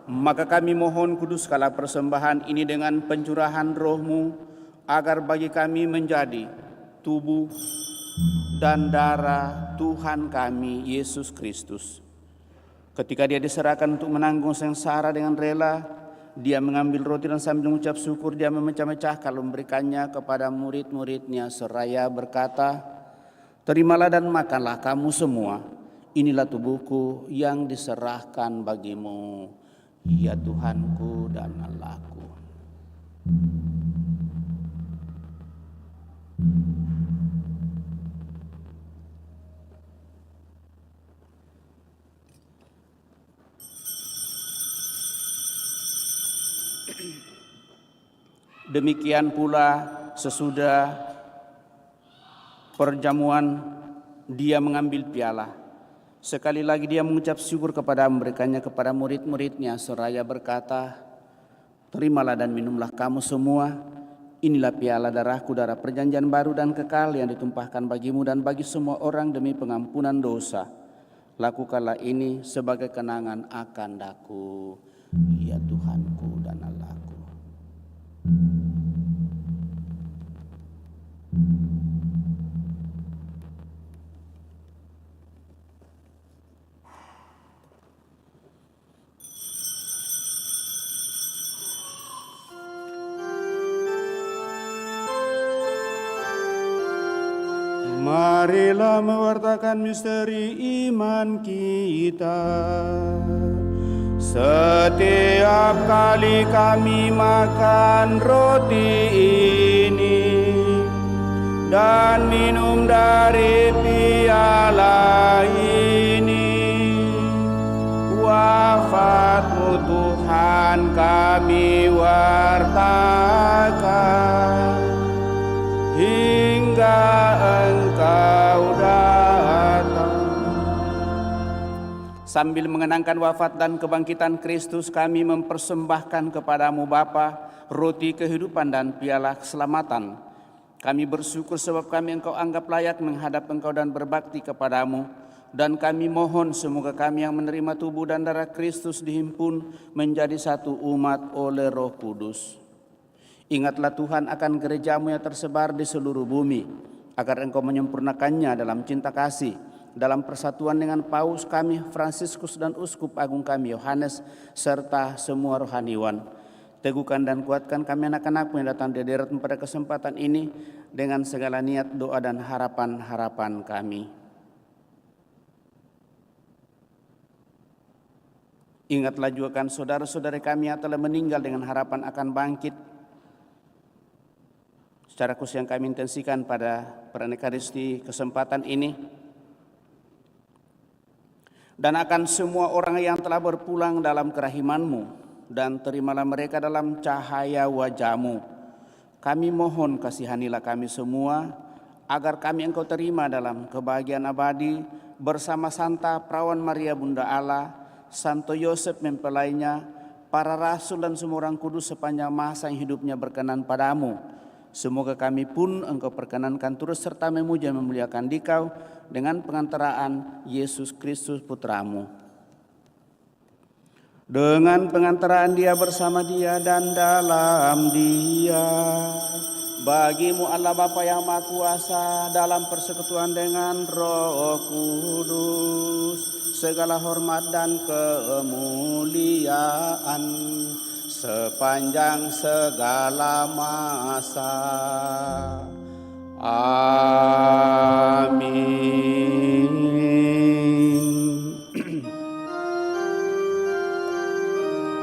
Maka kami mohon kuduskanlah persembahan ini dengan pencurahan Roh-Mu, agar bagi kami menjadi tubuh dan darah Tuhan kami, Yesus Kristus. Ketika Dia diserahkan untuk menanggung sengsara dengan rela, Dia mengambil roti dan sambil mengucap syukur, Dia memecah-mecahkan lalu memberikannya kepada murid-murid-Nya seraya berkata, "Terimalah dan makanlah kamu semua. Inilah tubuhku yang diserahkan bagimu, ya Tuhanku dan Allahku." Demikian pula sesudah perjamuan Dia mengambil piala. Sekali lagi Dia mengucap syukur kepada memberikannya kepada murid-murid-Nya seraya berkata, "Terimalah dan minumlah kamu semua. Inilah piala darahku, darah perjanjian baru dan kekal yang ditumpahkan bagimu dan bagi semua orang demi pengampunan dosa. Lakukanlah ini sebagai kenangan akan Daku, ya Tuhanku dan Allahku." Marilah mewartakan misteri iman kita. Setiap kali kami makan roti ini dan minum dari piala ini, wafat-Mu Tuhan kami wartakan hingga Engkau datang. Sambil mengenangkan wafat dan kebangkitan Kristus, kami mempersembahkan kepadamu Bapa roti kehidupan dan piala keselamatan. Kami bersyukur sebab kami Engkau anggap layak menghadap Engkau dan berbakti kepadamu. Dan kami mohon semoga kami yang menerima tubuh dan darah Kristus dihimpun menjadi satu umat oleh Roh Kudus. Ingatlah Tuhan akan gereja-Mu yang tersebar di seluruh bumi, agar Engkau menyempurnakannya dalam cinta kasih, dalam persatuan dengan Paus kami Fransiskus dan Uskup Agung kami Yohanes, serta semua rohaniwan. Teguhkan dan kuatkan kami anak-anak-Mu yang datang di deret pada kesempatan ini dengan segala niat, doa dan harapan-harapan kami. Ingatlah juga kan saudara-saudara kami yang telah meninggal dengan harapan akan bangkit. Secara khusus yang kami intensikan pada Eucharistia kesempatan ini, dan akan semua orang yang telah berpulang dalam kerahiman-Mu, dan terimalah mereka dalam cahaya wajah-Mu. Kami mohon kasihanilah kami semua, agar kami Engkau terima dalam kebahagiaan abadi bersama Santa Perawan Maria Bunda Allah, Santo Yosef mempelainya, para rasul dan semua orang kudus sepanjang masa yang hidupnya berkenan padamu. Semoga kami pun Engkau perkenankan turut serta memuja memuliakan Dikau dengan pengantaraan Yesus Kristus Putra-Mu. Dengan pengantaraan Dia, bersama Dia dan dalam Dia, bagi-Mu Allah Bapa yang Maha Kuasa, dalam persekutuan dengan Roh Kudus, segala hormat dan kemuliaan sepanjang segala masa. Amin.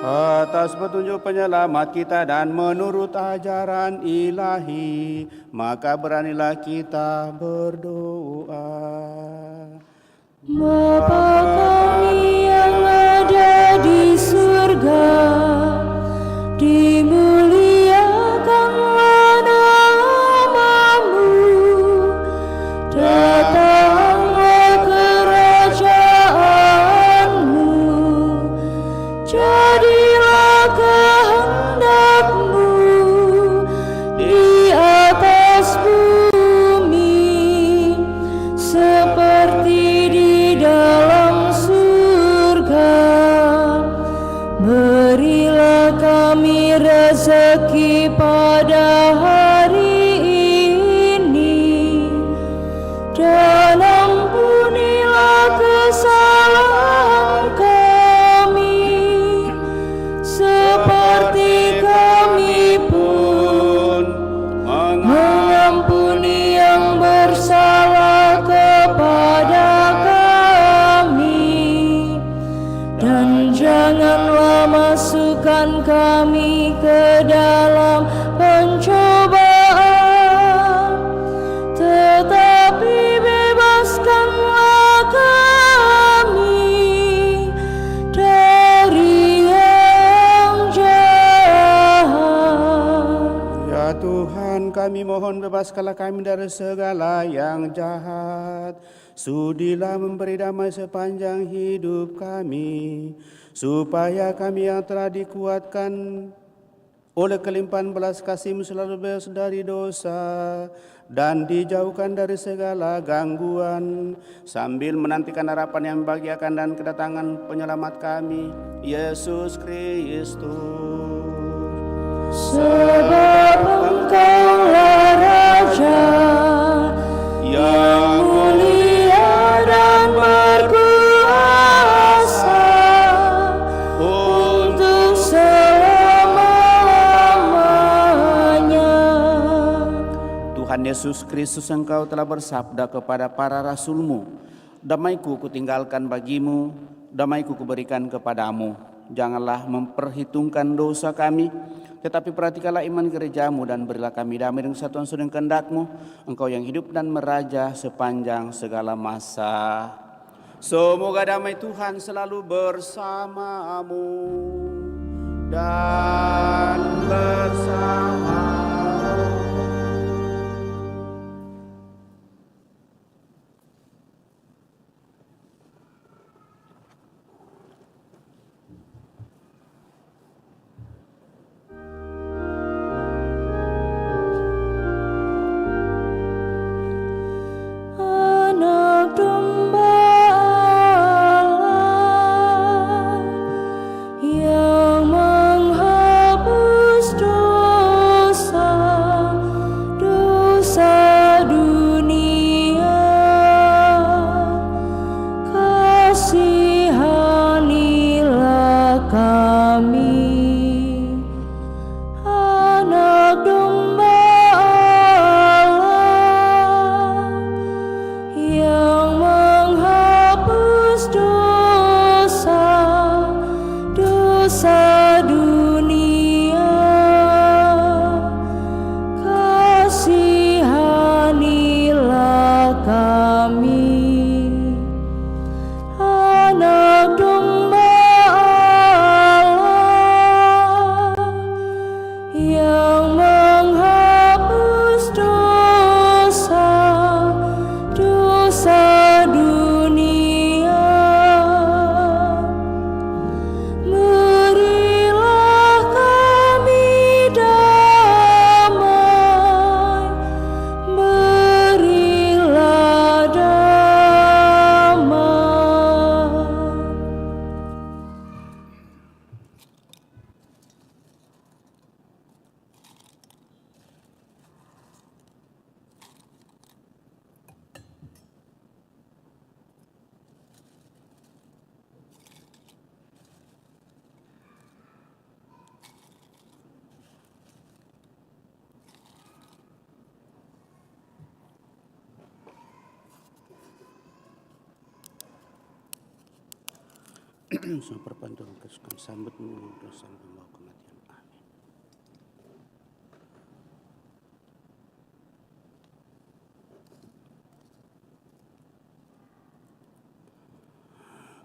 Atas petunjuk penyelamat kita dan menurut ajaran ilahi, maka beranilah kita berdoa. Bapa kami yang ada di surga, dimuliakanlah nama-Mu, datanglah kerajaan-Mu, jadilah kehendak-Mu di atas bumi seperti di kami pada hari ini, dan ampunilah kesalahan kami, seperti kami pun mengampuni yang bersalah kepada kami, dan janganlah masukkan kami ke dalam pencobaan, tetapi bebaskanlah kami dari yang jahat. Ya Tuhan, kami mohon bebaskanlah kami dari segala yang jahat. Sudilah memberi damai sepanjang hidup kami, supaya kami yang telah dikuatkan oleh kelimpahan belas kasih-Mu selalu bebas dari dosa dan dijauhkan dari segala gangguan, sambil menantikan harapan yang membahagiakan dan kedatangan penyelamat kami, Yesus Kristus. Sebab Engkaulah Raja yang mulia dan berkuasa untuk selama-lamanya. Tuhan Yesus Kristus, Engkau telah bersabda kepada para rasul-Mu, damai-Ku kutinggalkan bagimu, damai-Ku kuberikan kepadamu. Janganlah memperhitungkan dosa kami, tetapi perhatikanlah iman gereja-Mu dan berilah kami damai dengan kesatuan sesuai dengan kehendak-Mu, Engkau yang hidup dan meraja sepanjang segala masa. Semoga damai Tuhan selalu bersamamu dan bersama. Anak domba Allah yang menghapus dosa dunia, kasihanilah kami. Anak domba Allah yang menghapus dosa dunia, kasihanilah kami. Anak domba Allah yang menghapus dosa dunia, berilah kami damai, berilah damai. Perpanduan kesukaan sambut menurut sampai membawa kematian. Amin.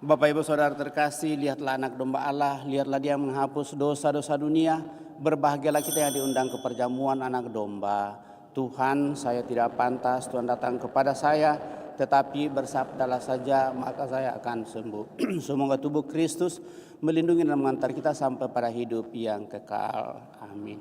Bapak Ibu Saudara terkasih, lihatlah anak domba Allah, lihatlah Dia menghapus dosa-dosa dunia. Berbahagialah kita yang diundang ke perjamuan anak domba. Tuhan, saya tidak pantas Tuhan datang kepada saya, tetapi bersabdalah saja maka saya akan sembuh. Semoga tubuh Kristus melindungi dan mengantar kita sampai pada hidup yang kekal. Amin.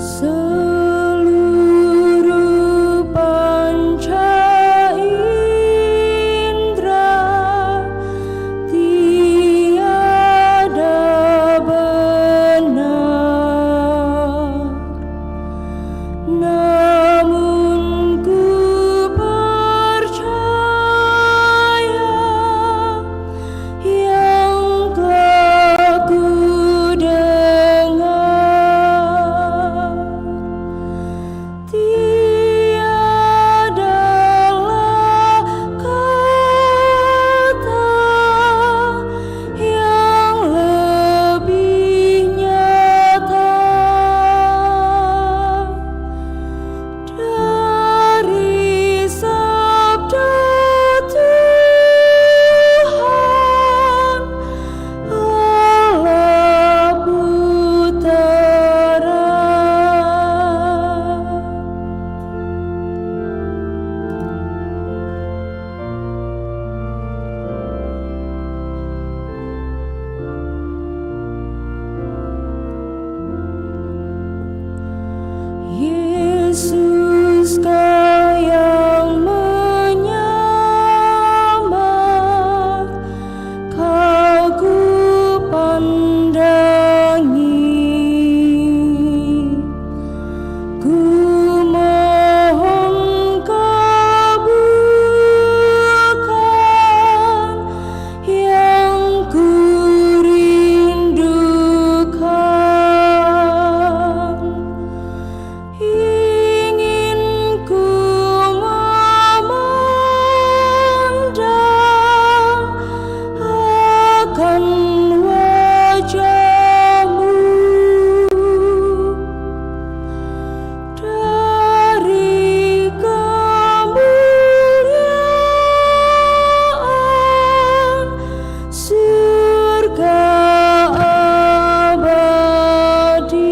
Seluruh panca indera tiada benar, namun ku percaya yang telah ku dengar. Tiadalah kata yang lebih nyata dari sabda Tuhan Allah Putera. Yesus Kau yang menyamar, Kau ku pandangi. Ku mohon kabulkan yang ku rindukan. Ingin ku memandang akan wajah-Mu dari kemuliaan surga abadi.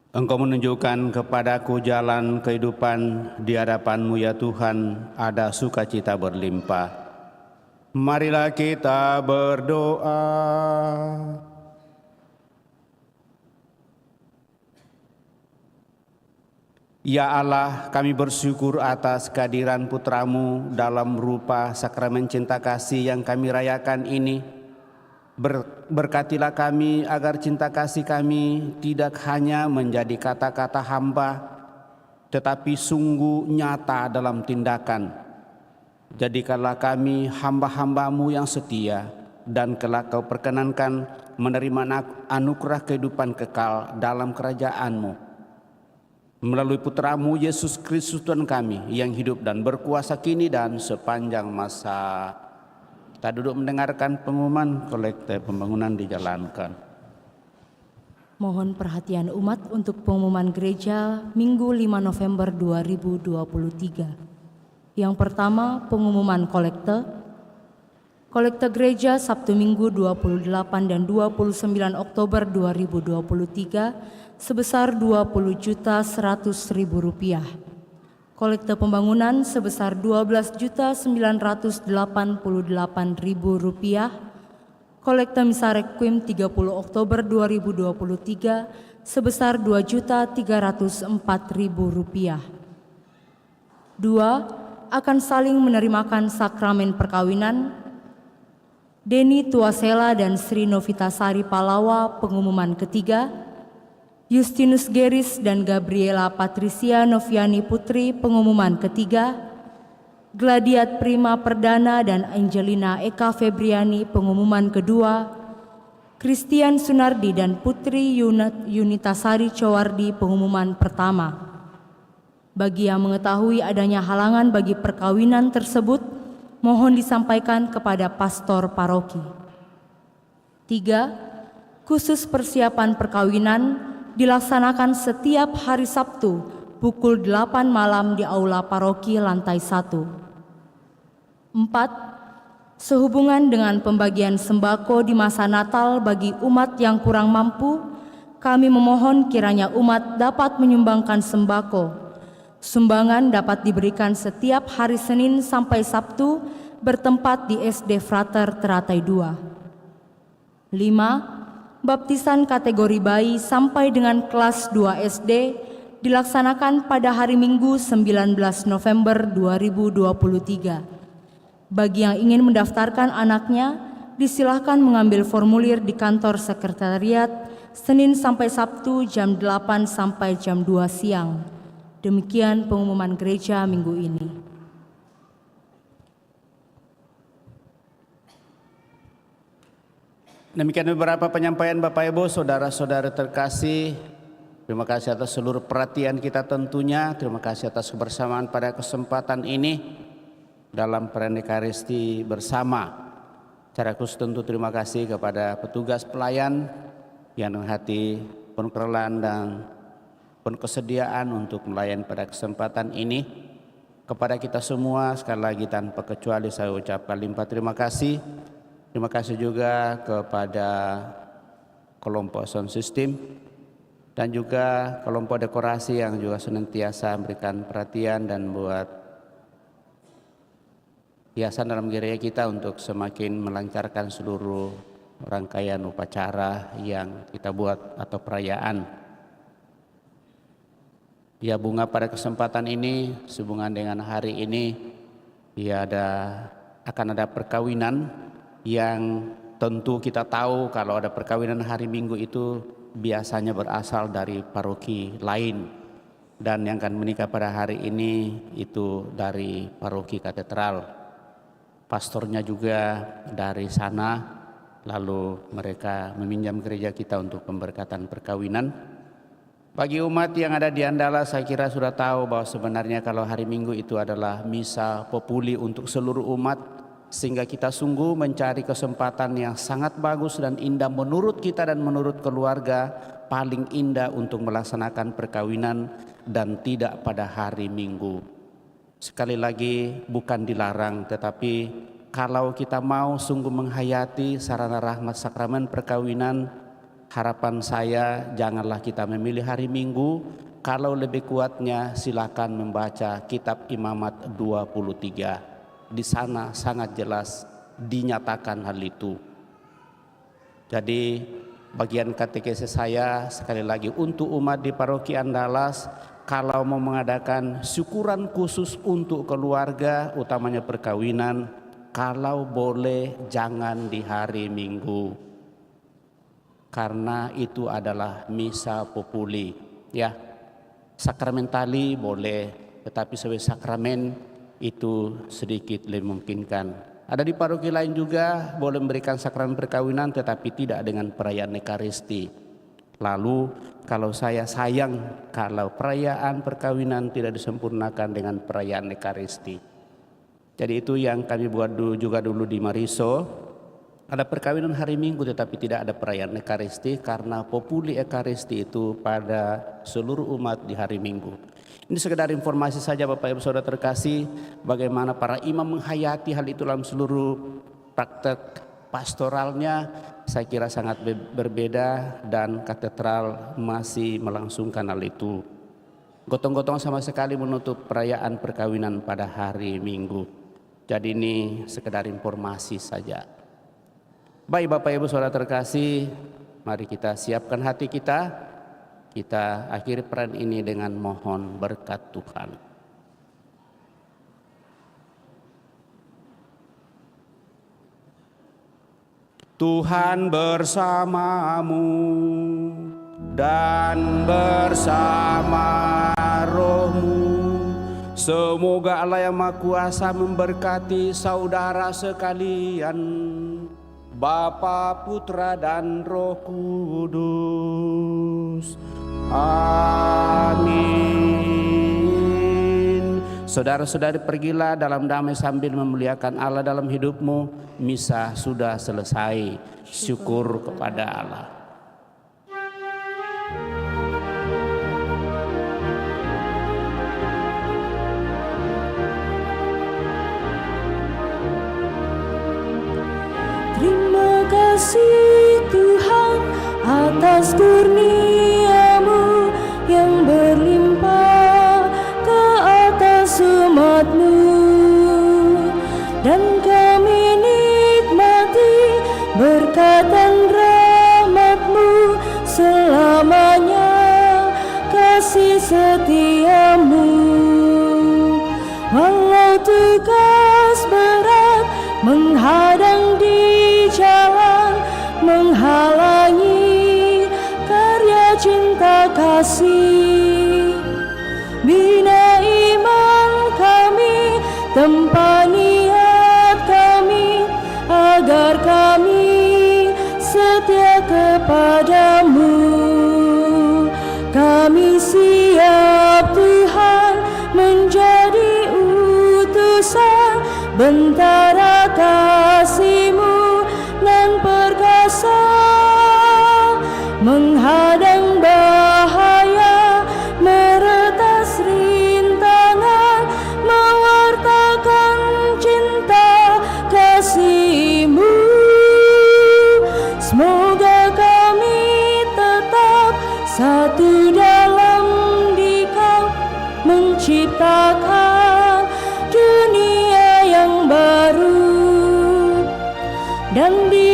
Engkau menunjukkan kepadaku jalan kehidupan, di hadapan-Mu ya Tuhan ada sukacita berlimpah. Marilah kita berdoa. Ya Allah, kami bersyukur atas kehadiran Putra-Mu dalam rupa sakramen cinta kasih yang kami rayakan ini. Berkatilah kami agar cinta kasih kami tidak hanya menjadi kata-kata hamba, tetapi sungguh nyata dalam tindakan. Jadikanlah kami hamba-hamba-Mu yang setia, dan kelak Kau perkenankan menerima anugerah kehidupan kekal dalam kerajaan-Mu. Melalui Putra-Mu Yesus Kristus Tuhan kami, yang hidup dan berkuasa kini dan sepanjang masa. Kita duduk mendengarkan pengumuman kolekte pembangunan dijalankan. Mohon perhatian umat untuk pengumuman gereja Minggu 5 November 2023. Yang pertama, pengumuman kolekte. Kolekte gereja Sabtu Minggu 28 dan 29 Oktober 2023 sebesar Rp20.100.000. Kolekte pembangunan sebesar Rp12.988.000. Kolekte misa requiem 30 Oktober 2023 sebesar Rp2.304.000. 2. Akan saling menerimakan sakramen perkawinan Deni Tuasela dan Sri Novitasari Palawa, pengumuman ketiga. Justinus Geris dan Gabriela Patricia Noviani Putri, pengumuman ketiga. Gladiat Prima Perdana dan Angelina Eka Febriani, pengumuman kedua. Christian Sunardi dan Putri Yunitasari Cowardi, pengumuman pertama. Bagi yang mengetahui adanya halangan bagi perkawinan tersebut, mohon disampaikan kepada pastor paroki. 3. Khusus persiapan perkawinan dilaksanakan setiap hari Sabtu pukul 8 malam di Aula Paroki lantai 1. 4. Sehubungan dengan pembagian sembako di masa Natal bagi umat yang kurang mampu, kami memohon kiranya umat dapat menyumbangkan sembako Sumbangan dapat diberikan setiap hari Senin sampai Sabtu bertempat di SD Frater Teratai 2. 5. Baptisan kategori bayi sampai dengan kelas 2 SD dilaksanakan pada hari Minggu 19 November 2023. Bagi yang ingin mendaftarkan anaknya, disilahkan mengambil formulir di kantor sekretariat Senin sampai Sabtu jam 8 sampai jam 2 siang. Demikian pengumuman gereja minggu ini. Demikian beberapa penyampaian Bapak Ibu, saudara-saudara terkasih. Terima kasih atas seluruh perhatian kita tentunya. Terima kasih atas kebersamaan pada kesempatan ini dalam perayaan Ekaristi bersama. Secara khusus tentu terima kasih kepada petugas pelayan yang dengan hati penuh kerelaan dan penuh kesediaan untuk melayani pada kesempatan ini. Kepada kita semua sekali lagi tanpa kecuali saya ucapkan limpah terima kasih. Terima kasih juga kepada kelompok sound system dan juga kelompok dekorasi yang juga senantiasa memberikan perhatian dan buat hiasan dalam gereja kita untuk semakin melancarkan seluruh rangkaian upacara yang kita buat atau perayaan. Ya, bunga pada kesempatan ini sehubungan dengan hari ini ya akan ada perkawinan yang tentu kita tahu kalau ada perkawinan hari Minggu itu biasanya berasal dari paroki lain, dan yang akan menikah pada hari ini itu dari paroki katedral. Pastornya juga dari sana, lalu mereka meminjam gereja kita untuk pemberkatan perkawinan. Bagi umat yang ada di Andala, saya kira sudah tahu bahwa sebenarnya kalau hari Minggu itu adalah misa populi untuk seluruh umat, sehingga kita sungguh mencari kesempatan yang sangat bagus dan indah menurut kita dan menurut keluarga, paling indah untuk melaksanakan perkawinan dan tidak pada hari Minggu. Sekali lagi bukan dilarang, tetapi kalau kita mau sungguh menghayati sarana rahmat sakramen perkawinan, harapan saya janganlah kita memilih hari Minggu. Kalau lebih kuatnya silakan membaca kitab Imamat 23. Di sana sangat jelas dinyatakan hal itu. Jadi bagian katekese saya sekali lagi untuk umat di paroki Andalas, kalau mau mengadakan syukuran khusus untuk keluarga, utamanya perkawinan, kalau boleh jangan di hari Minggu, karena itu adalah misa populi. Ya, sakramentali boleh, tetapi sebagai sakramen itu sedikit lebih memungkinkan. Ada di paroki lain juga boleh memberikan sakramen perkawinan tetapi tidak dengan perayaan Ekaristi. Lalu kalau saya sayang kalau perayaan perkawinan tidak disempurnakan dengan perayaan Ekaristi. Jadi itu yang kami buat juga dulu di Mariso. Ada perkawinan hari Minggu tetapi tidak ada perayaan Ekaristi karena populi Ekaristi itu pada seluruh umat di hari Minggu. Ini sekedar informasi saja Bapak Ibu Saudara terkasih, bagaimana para imam menghayati hal itu dalam seluruh praktek pastoralnya. Saya kira sangat berbeda dan katedral masih melangsungkan hal itu. Gotong-gotong sama sekali menutup perayaan perkawinan pada hari Minggu. Jadi ini sekedar informasi saja. Baik Bapak Ibu Saudara terkasih, mari kita siapkan hati kita. Kita akhiri peran ini dengan mohon berkat Tuhan. Tuhan bersamamu dan bersama rohmu. Semoga Allah yang Maha Kuasa memberkati saudara sekalian, Bapa, Putra, dan Roh Kudus. Amin. Saudara-saudari, pergilah dalam damai sambil memuliakan Allah dalam hidupmu. Misa sudah selesai. Syukur kepada Allah. Terima kasih Tuhan atas kurnia-Mu yang berlimpah ke dan kami nikmati berkat dan rahmat-Mu selamanya, kasih setia-Mu. Walau tugas berat menghadang di jalan, menghalangi karya cinta kasih, bina iman kami, tempa niat kami, agar kami setia kepada-Mu. Kami siap Tuhan menjadi utusan bentara kasih-Mu nan perkasa, menghadang bahaya, meretas rintangan, mewartakan cinta kasih-Mu. Semoga kami tetap satu dalam Dikau, menciptakan dunia yang baru dan di